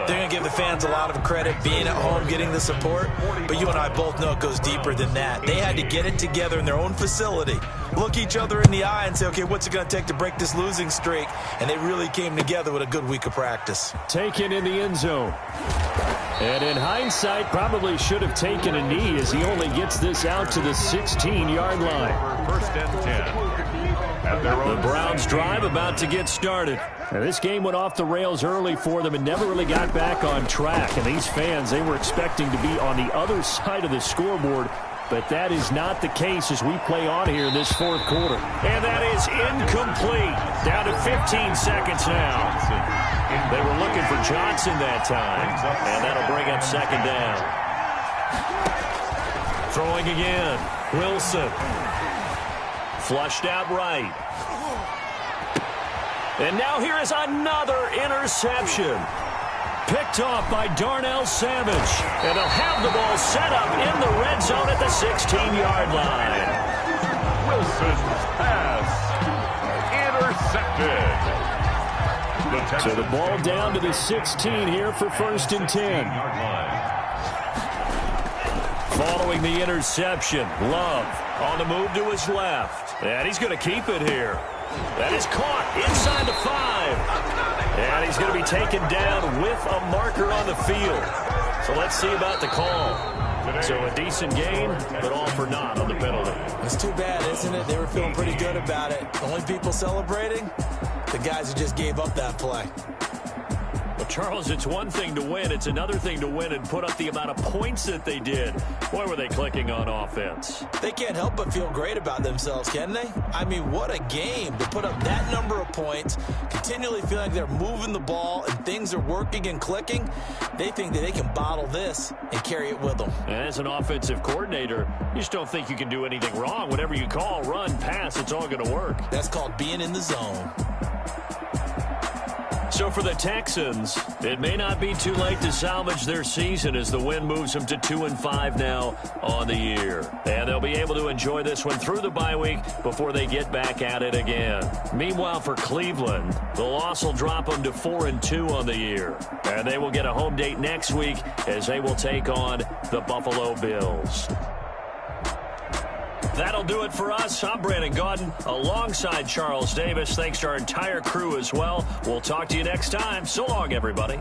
they're going to give the fans a lot of credit being at home, getting the support. But you and I both know it goes deeper than that. They had to get it together in their own facility, look each other in the eye and say, okay, what's it going to take to break this losing streak? And they really came together with a good week of practice. Taken in the end zone. And in hindsight, probably should have taken a knee as he only gets this out to the 16-yard line. First and 10. The Browns drive about to get started. Now, this game went off the rails early for them and never really got back on track. And these fans, they were expecting to be on the other side of the scoreboard. But that is not the case as we play on here in this fourth quarter. And that is incomplete. Down to 15 seconds now. They were looking for Johnson that time. And that'll bring up second down. Throwing again. Wilson. Flushed out right. And now here is another interception. Picked off by Darnell Savage. And they'll have the ball set up in the red zone at the 16-yard line. Wilson's pass intercepted. So the ball down to the 16 here for first and 10. Following the interception, Love on the move to his left. And he's going to keep it here. That is caught inside the 5. And he's going to be taken down with a marker on the field. So let's see about the call. So a decent game, but all for naught on the penalty. It's too bad, isn't it? They were feeling pretty good about it. The only people celebrating, the guys who just gave up that play. Well, Charles, it's one thing to win. It's another thing to win and put up the amount of points that they did. Boy, were they clicking on offense. They can't help but feel great about themselves, can they? I mean, what a game to put up that number of points, continually feeling like they're moving the ball and things are working and clicking. They think that they can bottle this and carry it with them. And as an offensive coordinator, you just don't think you can do anything wrong. Whatever you call, run, pass, it's all going to work. That's called being in the zone. So for the Texans, it may not be too late to salvage their season as the win moves them to 2-5 now on the year. And they'll be able to enjoy this one through the bye week before they get back at it again. Meanwhile, for Cleveland, the loss will drop them to 4-2 on the year. And they will get a home date next week as they will take on the Buffalo Bills. That'll do it for us. I'm Brandon Gaudin alongside Charles Davis. Thanks to our entire crew as well. We'll talk to you next time. So long, everybody.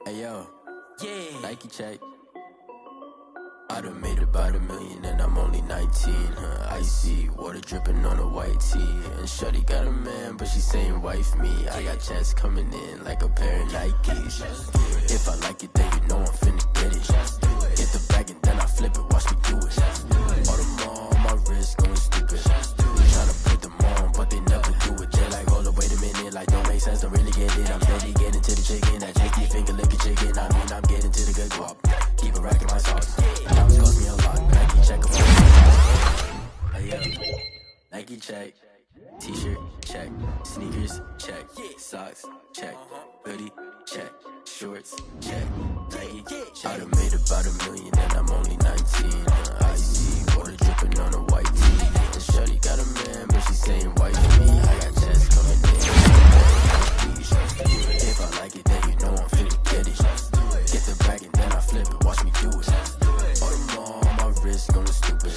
Hey yo, yeah. Nike check. I done made about $1 million and I'm only 19. Icy water dripping on a white tee. And shorty got a man, but she saying wife me. I got checks coming in like a pair of Nikes. If I like it, then you know I'm finna get it. Get the bag and then I flip it, watch me do it. All the more on my wrist going stupid. Tryna put them on, but they never do it. They're like, hold up, wait a minute, like don't make sense, don't really get it. I'm steady getting to the chicken, that chicky finger licking chicken. I mean, I'm getting to the good guap. Keep it racking my sauce. Diamonds cost me a lot. Nike check. Hey yo, Nike check. T-shirt check. Sneakers check. Socks check. Hoodie check. Shorts check. Nike. I done made about $1 million and I'm only 19. Icy water dripping on a white tee. And shorty got a man, but she saying wife me. I got checks coming in. If I like it, then you know I'm finna get it. Get the bag and then I flip it, watch me do it. All the more on my wrist going stupid.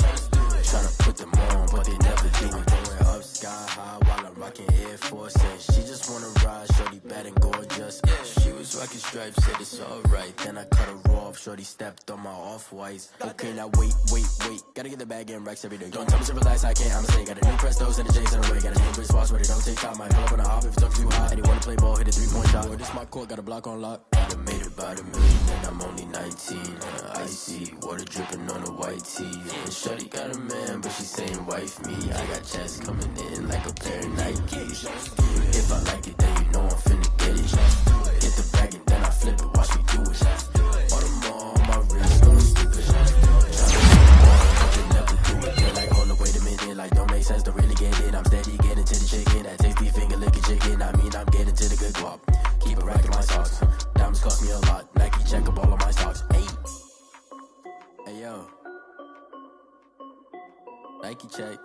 Tryna put them on, but they never do it. Going up sky high while I'm rocking Air Force. And she just wanna ride, shorty bad and gorgeous. She was rocking stripes, said it's alright. Then I cut her off, shorty stepped on my off-whites. Okay, now wait. Gotta get the bag and racks every day. Don't tell me to relax, I can't, I'ma say. Got a new Prestos and the J's in the way. Got a new wrist watch, but it don't take time. I pull up on the hop if it's up too high. And he wanna play ball, hit a 3-point shot. This my court, got a block on lock. I done made about $1 million and I'm only 19. Icy water dripping on a white tee. And shorty got a man, but she saying wife me. I got checks coming in like a pair of Nikes. If I like it, then you know I'm finna get it. Get the bag and then I flip it, watch me do it. All the more on my wrist going stupid. Like don't make sense, don't really get it. I'm steady getting to the chicken, that tasty finger licking chicken. I mean, I'm getting to the good guap. Keep it racking my sauce. Diamonds cost me a lot. Nike check up all of my stocks. Hey yo, Nike check.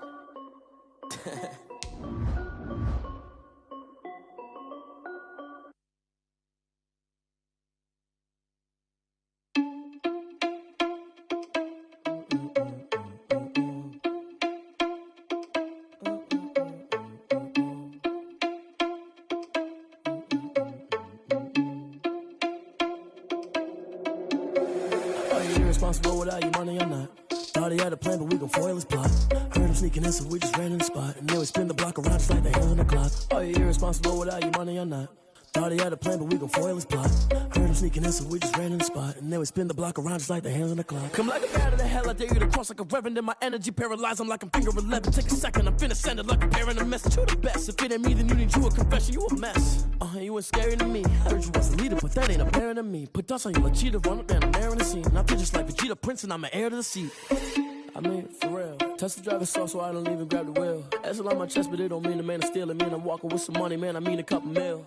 Responsible without your money or not. Thought he had a plan, but we gon' foil his plot. Heard him sneaking in, so we just ran in the spot. And then we spin the block around just like the hands on the clock. Are you irresponsible without your money or not? Thought he had a plan, but we gon' foil his plot. Heard him sneaking in, so we just ran in the spot. And then we spin the block around just like the hands on the clock. Come like a bat of the hell, I dare you to cross like a reverend. In my energy paralyzed, I'm like I'm finger 11. Take a second, I'm finna send it like a parent a message to the best. If it ain't me, then you need you a confession, you a mess. You ain't scary to me. Heard you was a leader, but that ain't apparent to me. Put dust on you like cheetah, run up down the air in the scene. I feel just like Vegeta Prince and I'm an heir to the seat. I mean, for real. Touch the driver's sauce so I don't even grab the wheel. That's on my chest, but it don't mean the man is stealing. Man, I'm walking with some money, man, I mean a couple mil.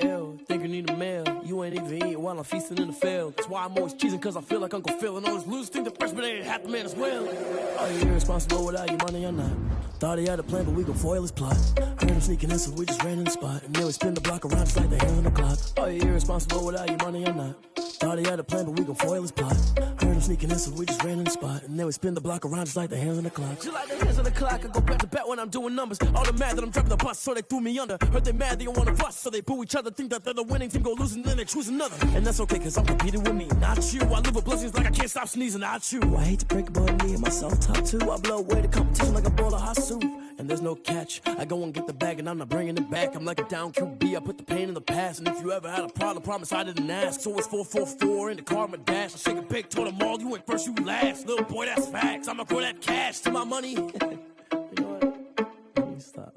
Ew, think you need a meal. You ain't even eating while I'm feasting in the field. That's why I'm always cheesing, cause I feel like Uncle Phil. And all those losers think the freshman ain't half the man as well. Are you irresponsible without your money or not? Thought he had a plan, but we gon' foil his plot. Heard him sneaking in, so we just ran in the spot. And then we spin the block around just like the hands on the clock. Are you irresponsible without your money or not? Thought he had a plan, but we gon' foil his plot. Heard him sneaking in, so we just ran in the spot. And then we spin the block around just like the hands on the clock. Just like the hands on the clock, I go back to back when I'm doing numbers. All the mad that I'm driving the bus, so they threw me under. Heard they mad, they don't wanna bust, so they boo each other. Think that they're the winning team, go losing, then they choose another. And that's okay, cause I'm competing with me, not you. I live with blessings like I can't stop sneezing, not you. I hate to break it, but me and myself top two. I blow away the competition like a bowl of hot soup. And there's no catch. I go and get the bag and I'm not bringing it back. I'm like a down QB, I put the pain in the past. And if you ever had a problem, promise I didn't ask. So it's 444 in the car, my dash. I shake a big, told them all, you ain't first, you last. Little boy, that's facts. I'ma throw that cash to my money. You know what? Let me stop.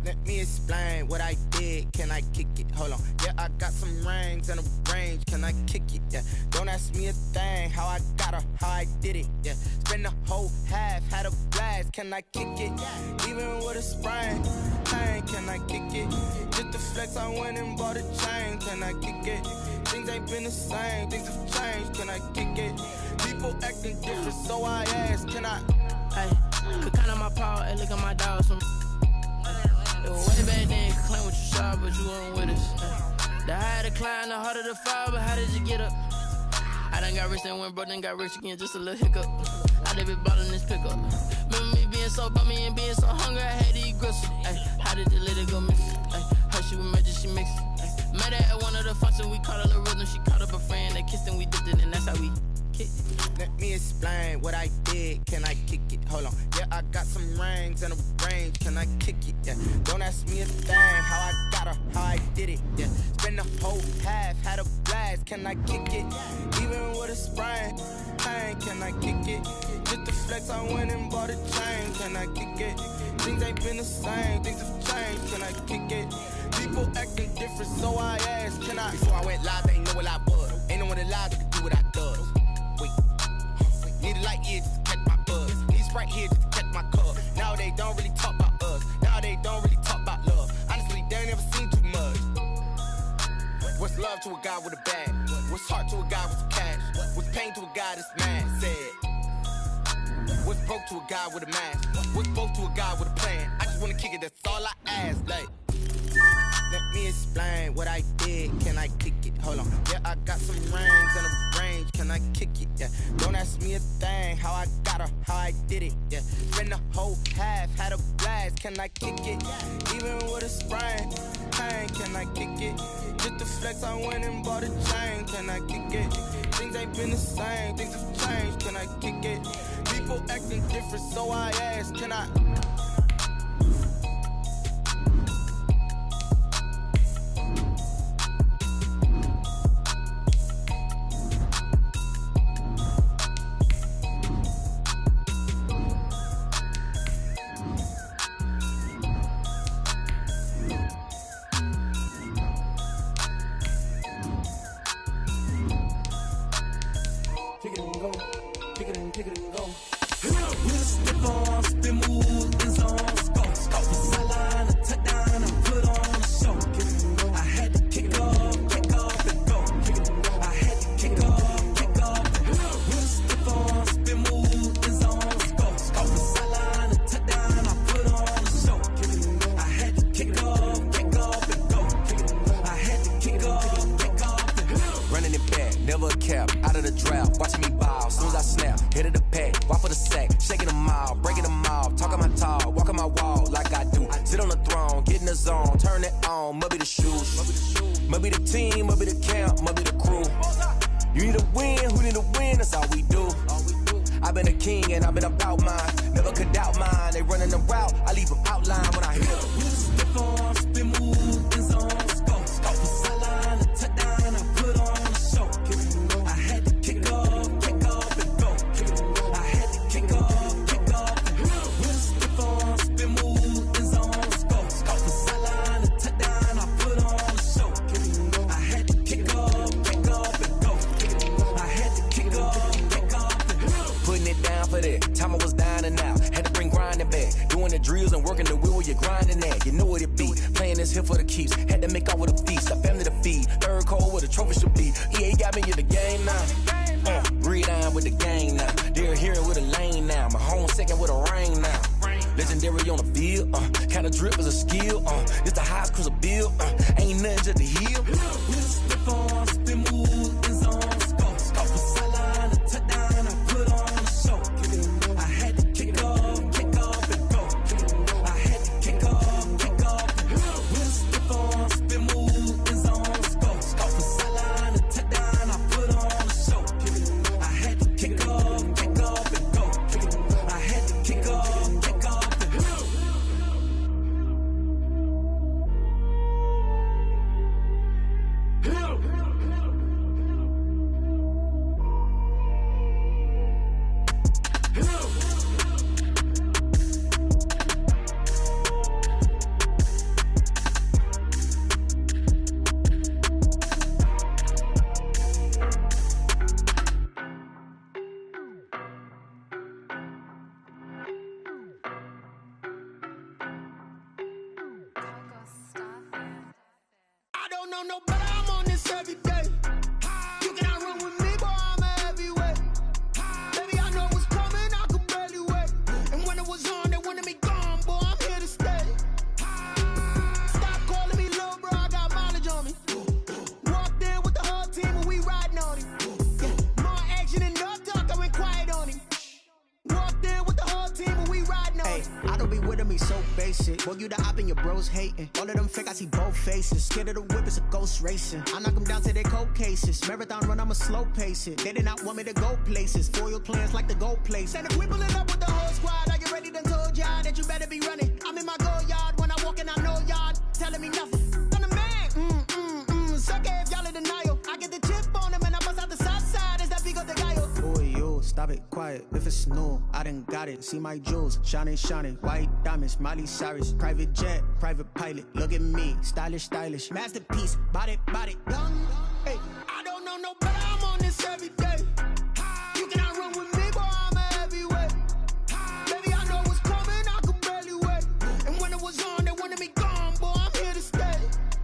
Let me explain what I did. Can I kick it? Hold on. Yeah, I got some rings and a range. Can I kick it? Yeah. Don't ask me a thing. How I got her, how I did it. Yeah. Spend the whole half, had a blast. Can I kick it? Even with a sprain. Hey, can I kick it? Just the flex, I went and bought a chain. Can I kick it? Things ain't been the same. Things have changed. Can I kick it? People acting different, so I ask. Can I? Hey, could count on my power and look at my dogs from. It was way back then, could claim what you saw, but you weren't with us. The higher the climb, the harder the fall, but how did you get up? I I done got rich and went broke, then got rich again, just a little hiccup. I done been ballin' this pickup. Remember me being so bummy and being so hungry, I had to eat gristle. Ay, how did the lady go missing? Ay, her she was magic, she mixed it. Met her at one of the functions, we caught a little rhythm. She caught up a friend, they kissed and we dipped it, and that's how we kicked it. Let me explain what I did. Can I kick it? Hold on. Yeah, I got some rings and a range. Can I kick it? Yeah. Don't ask me a thing. How I got her, how I did it. Yeah. Spend the whole half, had a blast. Can I kick it? Even with a sprain. Hey, can I kick it? Just the flex, I went and bought a chain. Can I kick it? Things ain't been the same. Things have changed. Can I kick it? People acting different, so I asked. Can I? Before I went live, they ain't know what I was. Ain't no one alive that could do what I does. Wait. Need a light here just to catch my buzz. Need Sprite here just to catch my cup. Now they don't really talk about us. Now they don't really talk about love. Honestly, they ain't never seen too much. What's love to a guy with a bag? What's heart to a guy with some cash? What's pain to a guy that's mad? Said. What's broke to a guy with a mask? What's broke to a guy with a plan? I just wanna kick it, that's all I ask. Like, let me explain what I did. Can I kick it? Hold on. Yeah, I got some rings and a range. Can I kick it? Yeah. Don't ask me a thing. How I got her, how I did it. Yeah. Spend the whole half, had a blast. Can I kick it? Even with a sprain. Hey, can I kick it? Just the flex, I went and bought a chain. Can I kick it? Things ain't been the same. Things have changed. Can I kick it? People acting different, so I ask. Can I? be with me so basic. Boy, you the op and your bros hating. All of them fake, I see both faces. Scared of the whip, it's a ghost racing. I knock them down to their cold cases. Marathon run, I'ma slow pace it. They did not want me to go places. Foil plans like the go place. And if we pulling up with the whole squad, are you ready? Done told y'all that you better be running. I'm in my go yard when I walk in, I know y'all telling me nothing. I'm the man. Suck it if y'all in denial. I get the chip on them and I bust out the south side. Is that Vigo de Gallo? Boy, yo, stop it, quiet. If it's new, I done got it. See my jewels, shining, shining. White diamonds, Miley Cyrus. Private jet, private pilot. Look at me, stylish, stylish. Masterpiece, body, young. Hey, I don't know no better. I'm on this every day. You cannot run with me, boy. I'm a heavyweight. Baby, I know what's coming. I could barely wait. And when it was on, they wanted me gone, boy. I'm here to stay.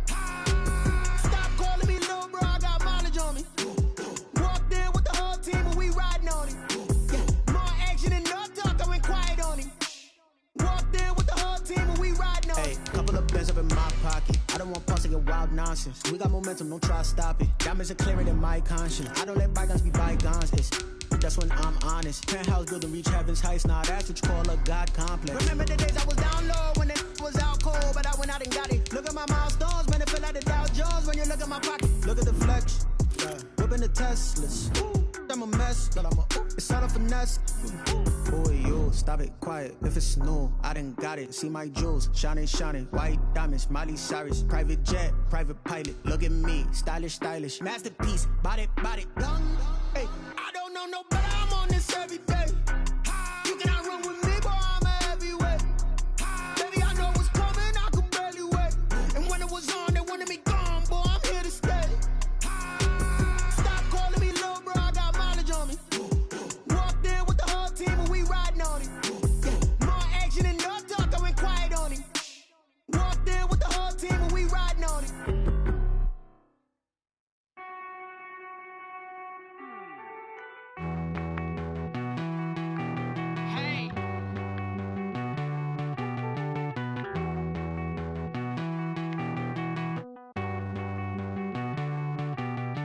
Stop calling me little bro. I got mileage on me. Walked in with the whole team and we riding on him. Yeah, more action and no talk. I went quiet on him. Walked in with the whole team and we riding on him. Hey, couple of bands up in my pocket. I don't want pause to get wild nonsense. We got momentum, don't try to stop it. Diamonds are clearer than my conscience. I don't let bygones be bygones. That's when I'm honest. Penthouse building, reach heaven's heights. Nah, that's what you call a God complex. Remember the days I was down low when it was out cold, but I went out and got it. Look at my milestones, man, it feel like the Dow Jones when you look at my pocket. Look at the flex, yeah. Whipping the Teslas. I'm a mess, but it's all a finesse. Boy, yo, stop it, quiet. If it's new, I done got it. See my jewels, shining, shining. White diamonds, Miley Cyrus. Private jet, private pilot. Look at me, stylish, stylish. Masterpiece, body, young. Hey, I don't know no better. I'm on this every day. You cannot run with me, boy. I'm a heavyweight. Baby, I know what's coming. I could barely wait. And when it was on, they wanted me gone, boy. I'm here to stay. Stop calling me little bro. I got mileage on me. Walked in with the whole team and we riding on him. Yeah, more action and no talk. I went quiet on him. Walked in with the whole team and we riding on him.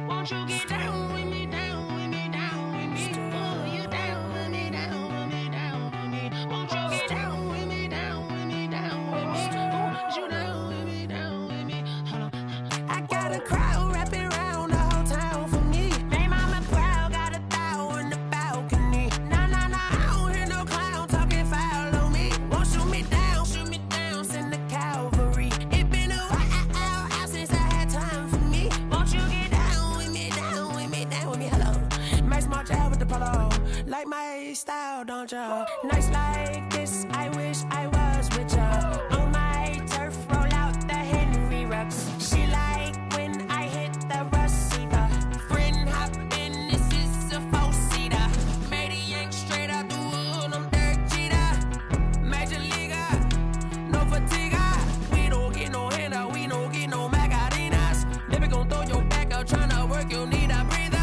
Won't you get down with me, down with me, down with me? Oh, you down with me, down with me, down with me. Won't you get down with me, down with me, down with me? Oh, you down with me, down with me? Hold on. I got a crowd wrapping around the whole town for me. They mama proud, got a thou on the balcony. Nah, I don't hear no clown talking foul on me. Won't shoot me down, send the cavalry. It been a while since I had time for me. Won't you get down with me, down with me, down with me? Hello. Nice small jab with the polo. Like my style, don't ya? Nice like this, I wish I was with ya. On my turf, roll out the Henry Rux. She like when I hit the receiver. Friend hop in, this is a four-seater. Made a yank straight out the wood, I'm Derek Jeter. Major leaguer, no fatigue. We don't get no handout, we don't get no Macarinas. Never gon' throw your back out, tryna work, you need a breather.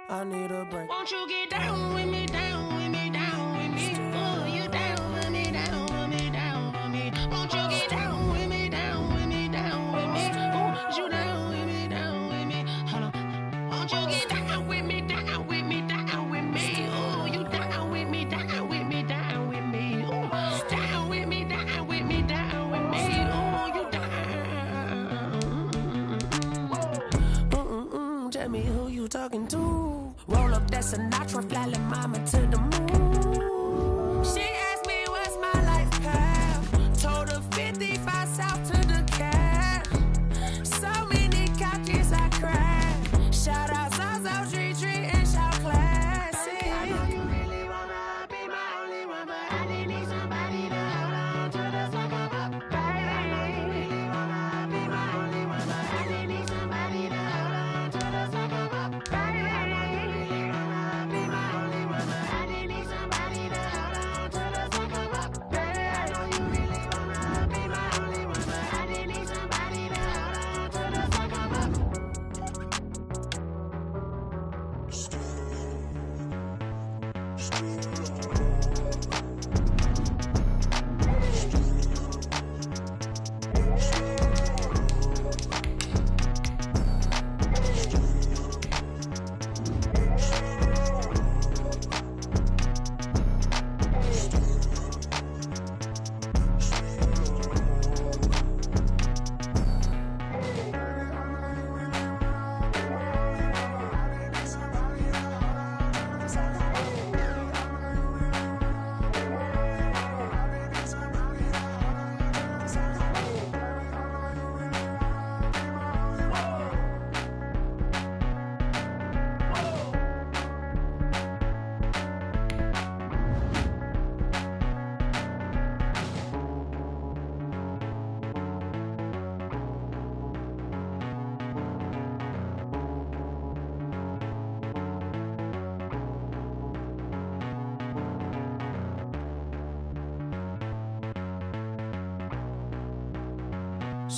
I need a break. Won't you get down with me, down with me, down with me? Oh, you down with me, down with me, down with me. Won't you get down with me, down with me, down with me? Oh, you down with me, down with me? Hold on. Won't you get down with me, down with me, down with me? Oh, you down with me, down with me, down with me? Oh, down with me, down with me, down with me? Oh, you down. Tell me who you talking to. Roll up that Sinatra, fly like mama to the moon. She asked me what's my life path. Told her 55 south to the cat. So many couches I cried. Shout out South Street and shout classic. I know you really wanna be my only one, but I didn't need somebody to hold on to the sucker up, baby. I know you really wanna be my only one, but I didn't need somebody to hold on to the sucker up, baby.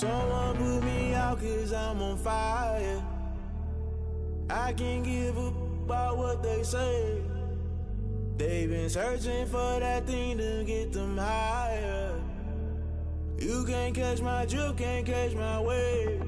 Someone put me out 'cause I'm on fire. I can't give a about what they say. They've been searching for that thing to get them higher. You can't catch my drift, can't catch my wave.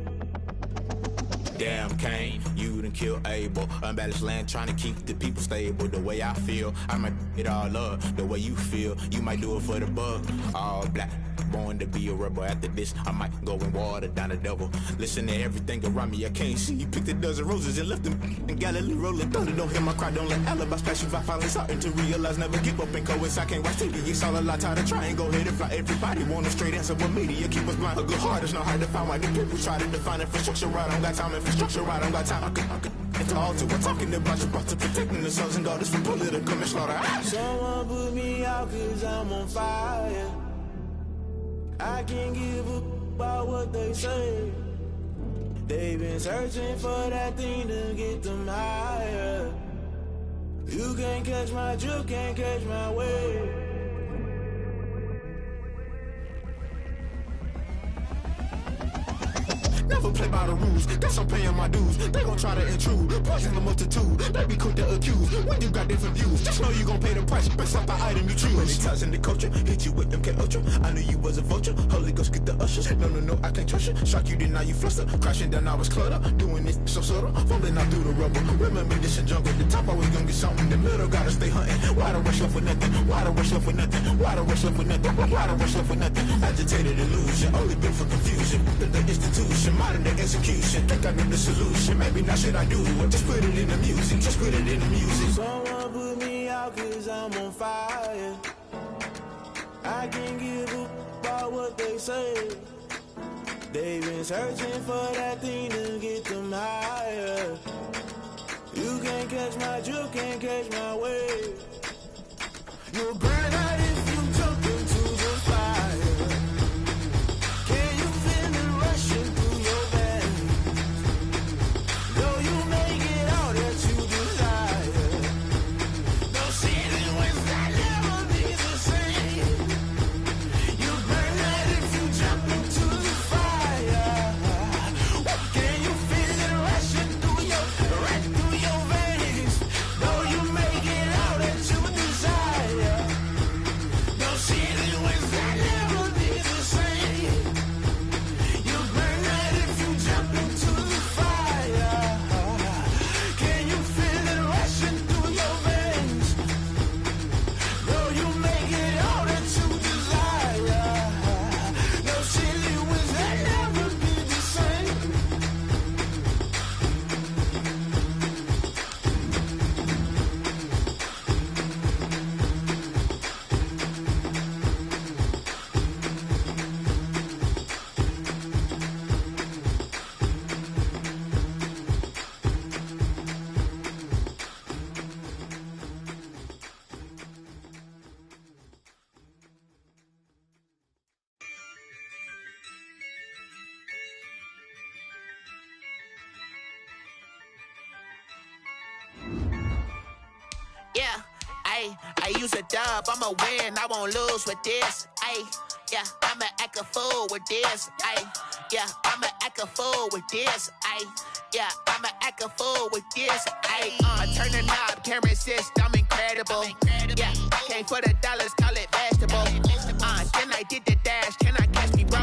Damn, Kane, you done killed Abel. Unbalanced land, trying to keep the people stable. The way I feel, I might it all up. The way you feel, you might do it for the bug. All black, born to be a rebel. After this, I might go and water down the devil. Listen to everything around me, I can't see. You picked a dozen roses and left them in Galilee rolling thunder. Don't hear my cry, don't let alibis pass you by. Finally starting to realize, never give up and coincide. I can't watch TV, it's all a lot. Tired of trying, go ahead and fly. Everybody want a straight answer, but media keep us blind. A good heart is not hard to find. Why the people try to define infrastructure right? I don't got time, infrastructure right, I don't got time. I could it's all to we're talking about you, brought to protecting the sons and daughters from political and slaughter. Someone put me out 'cause I'm on fire. I can't give a about what they say. They've been searching for that thing to get them higher. You can't catch my drift, can't catch my wave. Never play by the rules, guess I'm paying my dues. They gon' try to intrude, poison the multitude. They be quick to accuse, when you got different views. Just know you gon' pay the price, based off the item you choose. Many times in the culture, hit you with MK Ultra. I knew you was a vulture, Holy Ghost get the ushers. No, I can't trust you. Shock you, then now you fluster. Crashing down, I was cluttered. Doing this so subtle, falling out through the rubble. Remember this a jungle, the top always gonna get something. In the middle, gotta stay hunting. Why the rush left with nothing? Why the rush left with nothing? Why the rush left with nothing? Why the rush left with nothing? Agitated illusion, only built for confusion. The institution, modern day execution. Think I know the solution, maybe not should I do it. Just put it in the music, just put it in the music. Someone put me out 'cause I'm on fire. I can't give a about what they say. They've been searching for that thing to get them higher. You can't catch my drift, can't catch my wave. You'll burn out if you jump into the fire. Can you feel it rushing through your veins? Though you make it all that you desire. No ceiling wins that never be the same. You burn out if you jump into the fire. Can you feel it rushing through your veins? Though you make it all that you desire. No ceiling wins that never be the same. You burn out if you jump into the fire. Can you feel it rushing through your veins? Though you make it all that you desire. No ceiling wins that never be the same. Yeah, I use a dub, I'ma win, I won't lose with this. Yeah, I'ma act a fool with this. Yeah, I'ma act a fool with this. Yeah, I'ma act a fool with this. I turn the knob, can't resist, I'm incredible. Yeah, came for the dollars, call it vegetable. Then I did the dash, can I catch me, bro?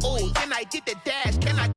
Ooh, then I did the dash, can I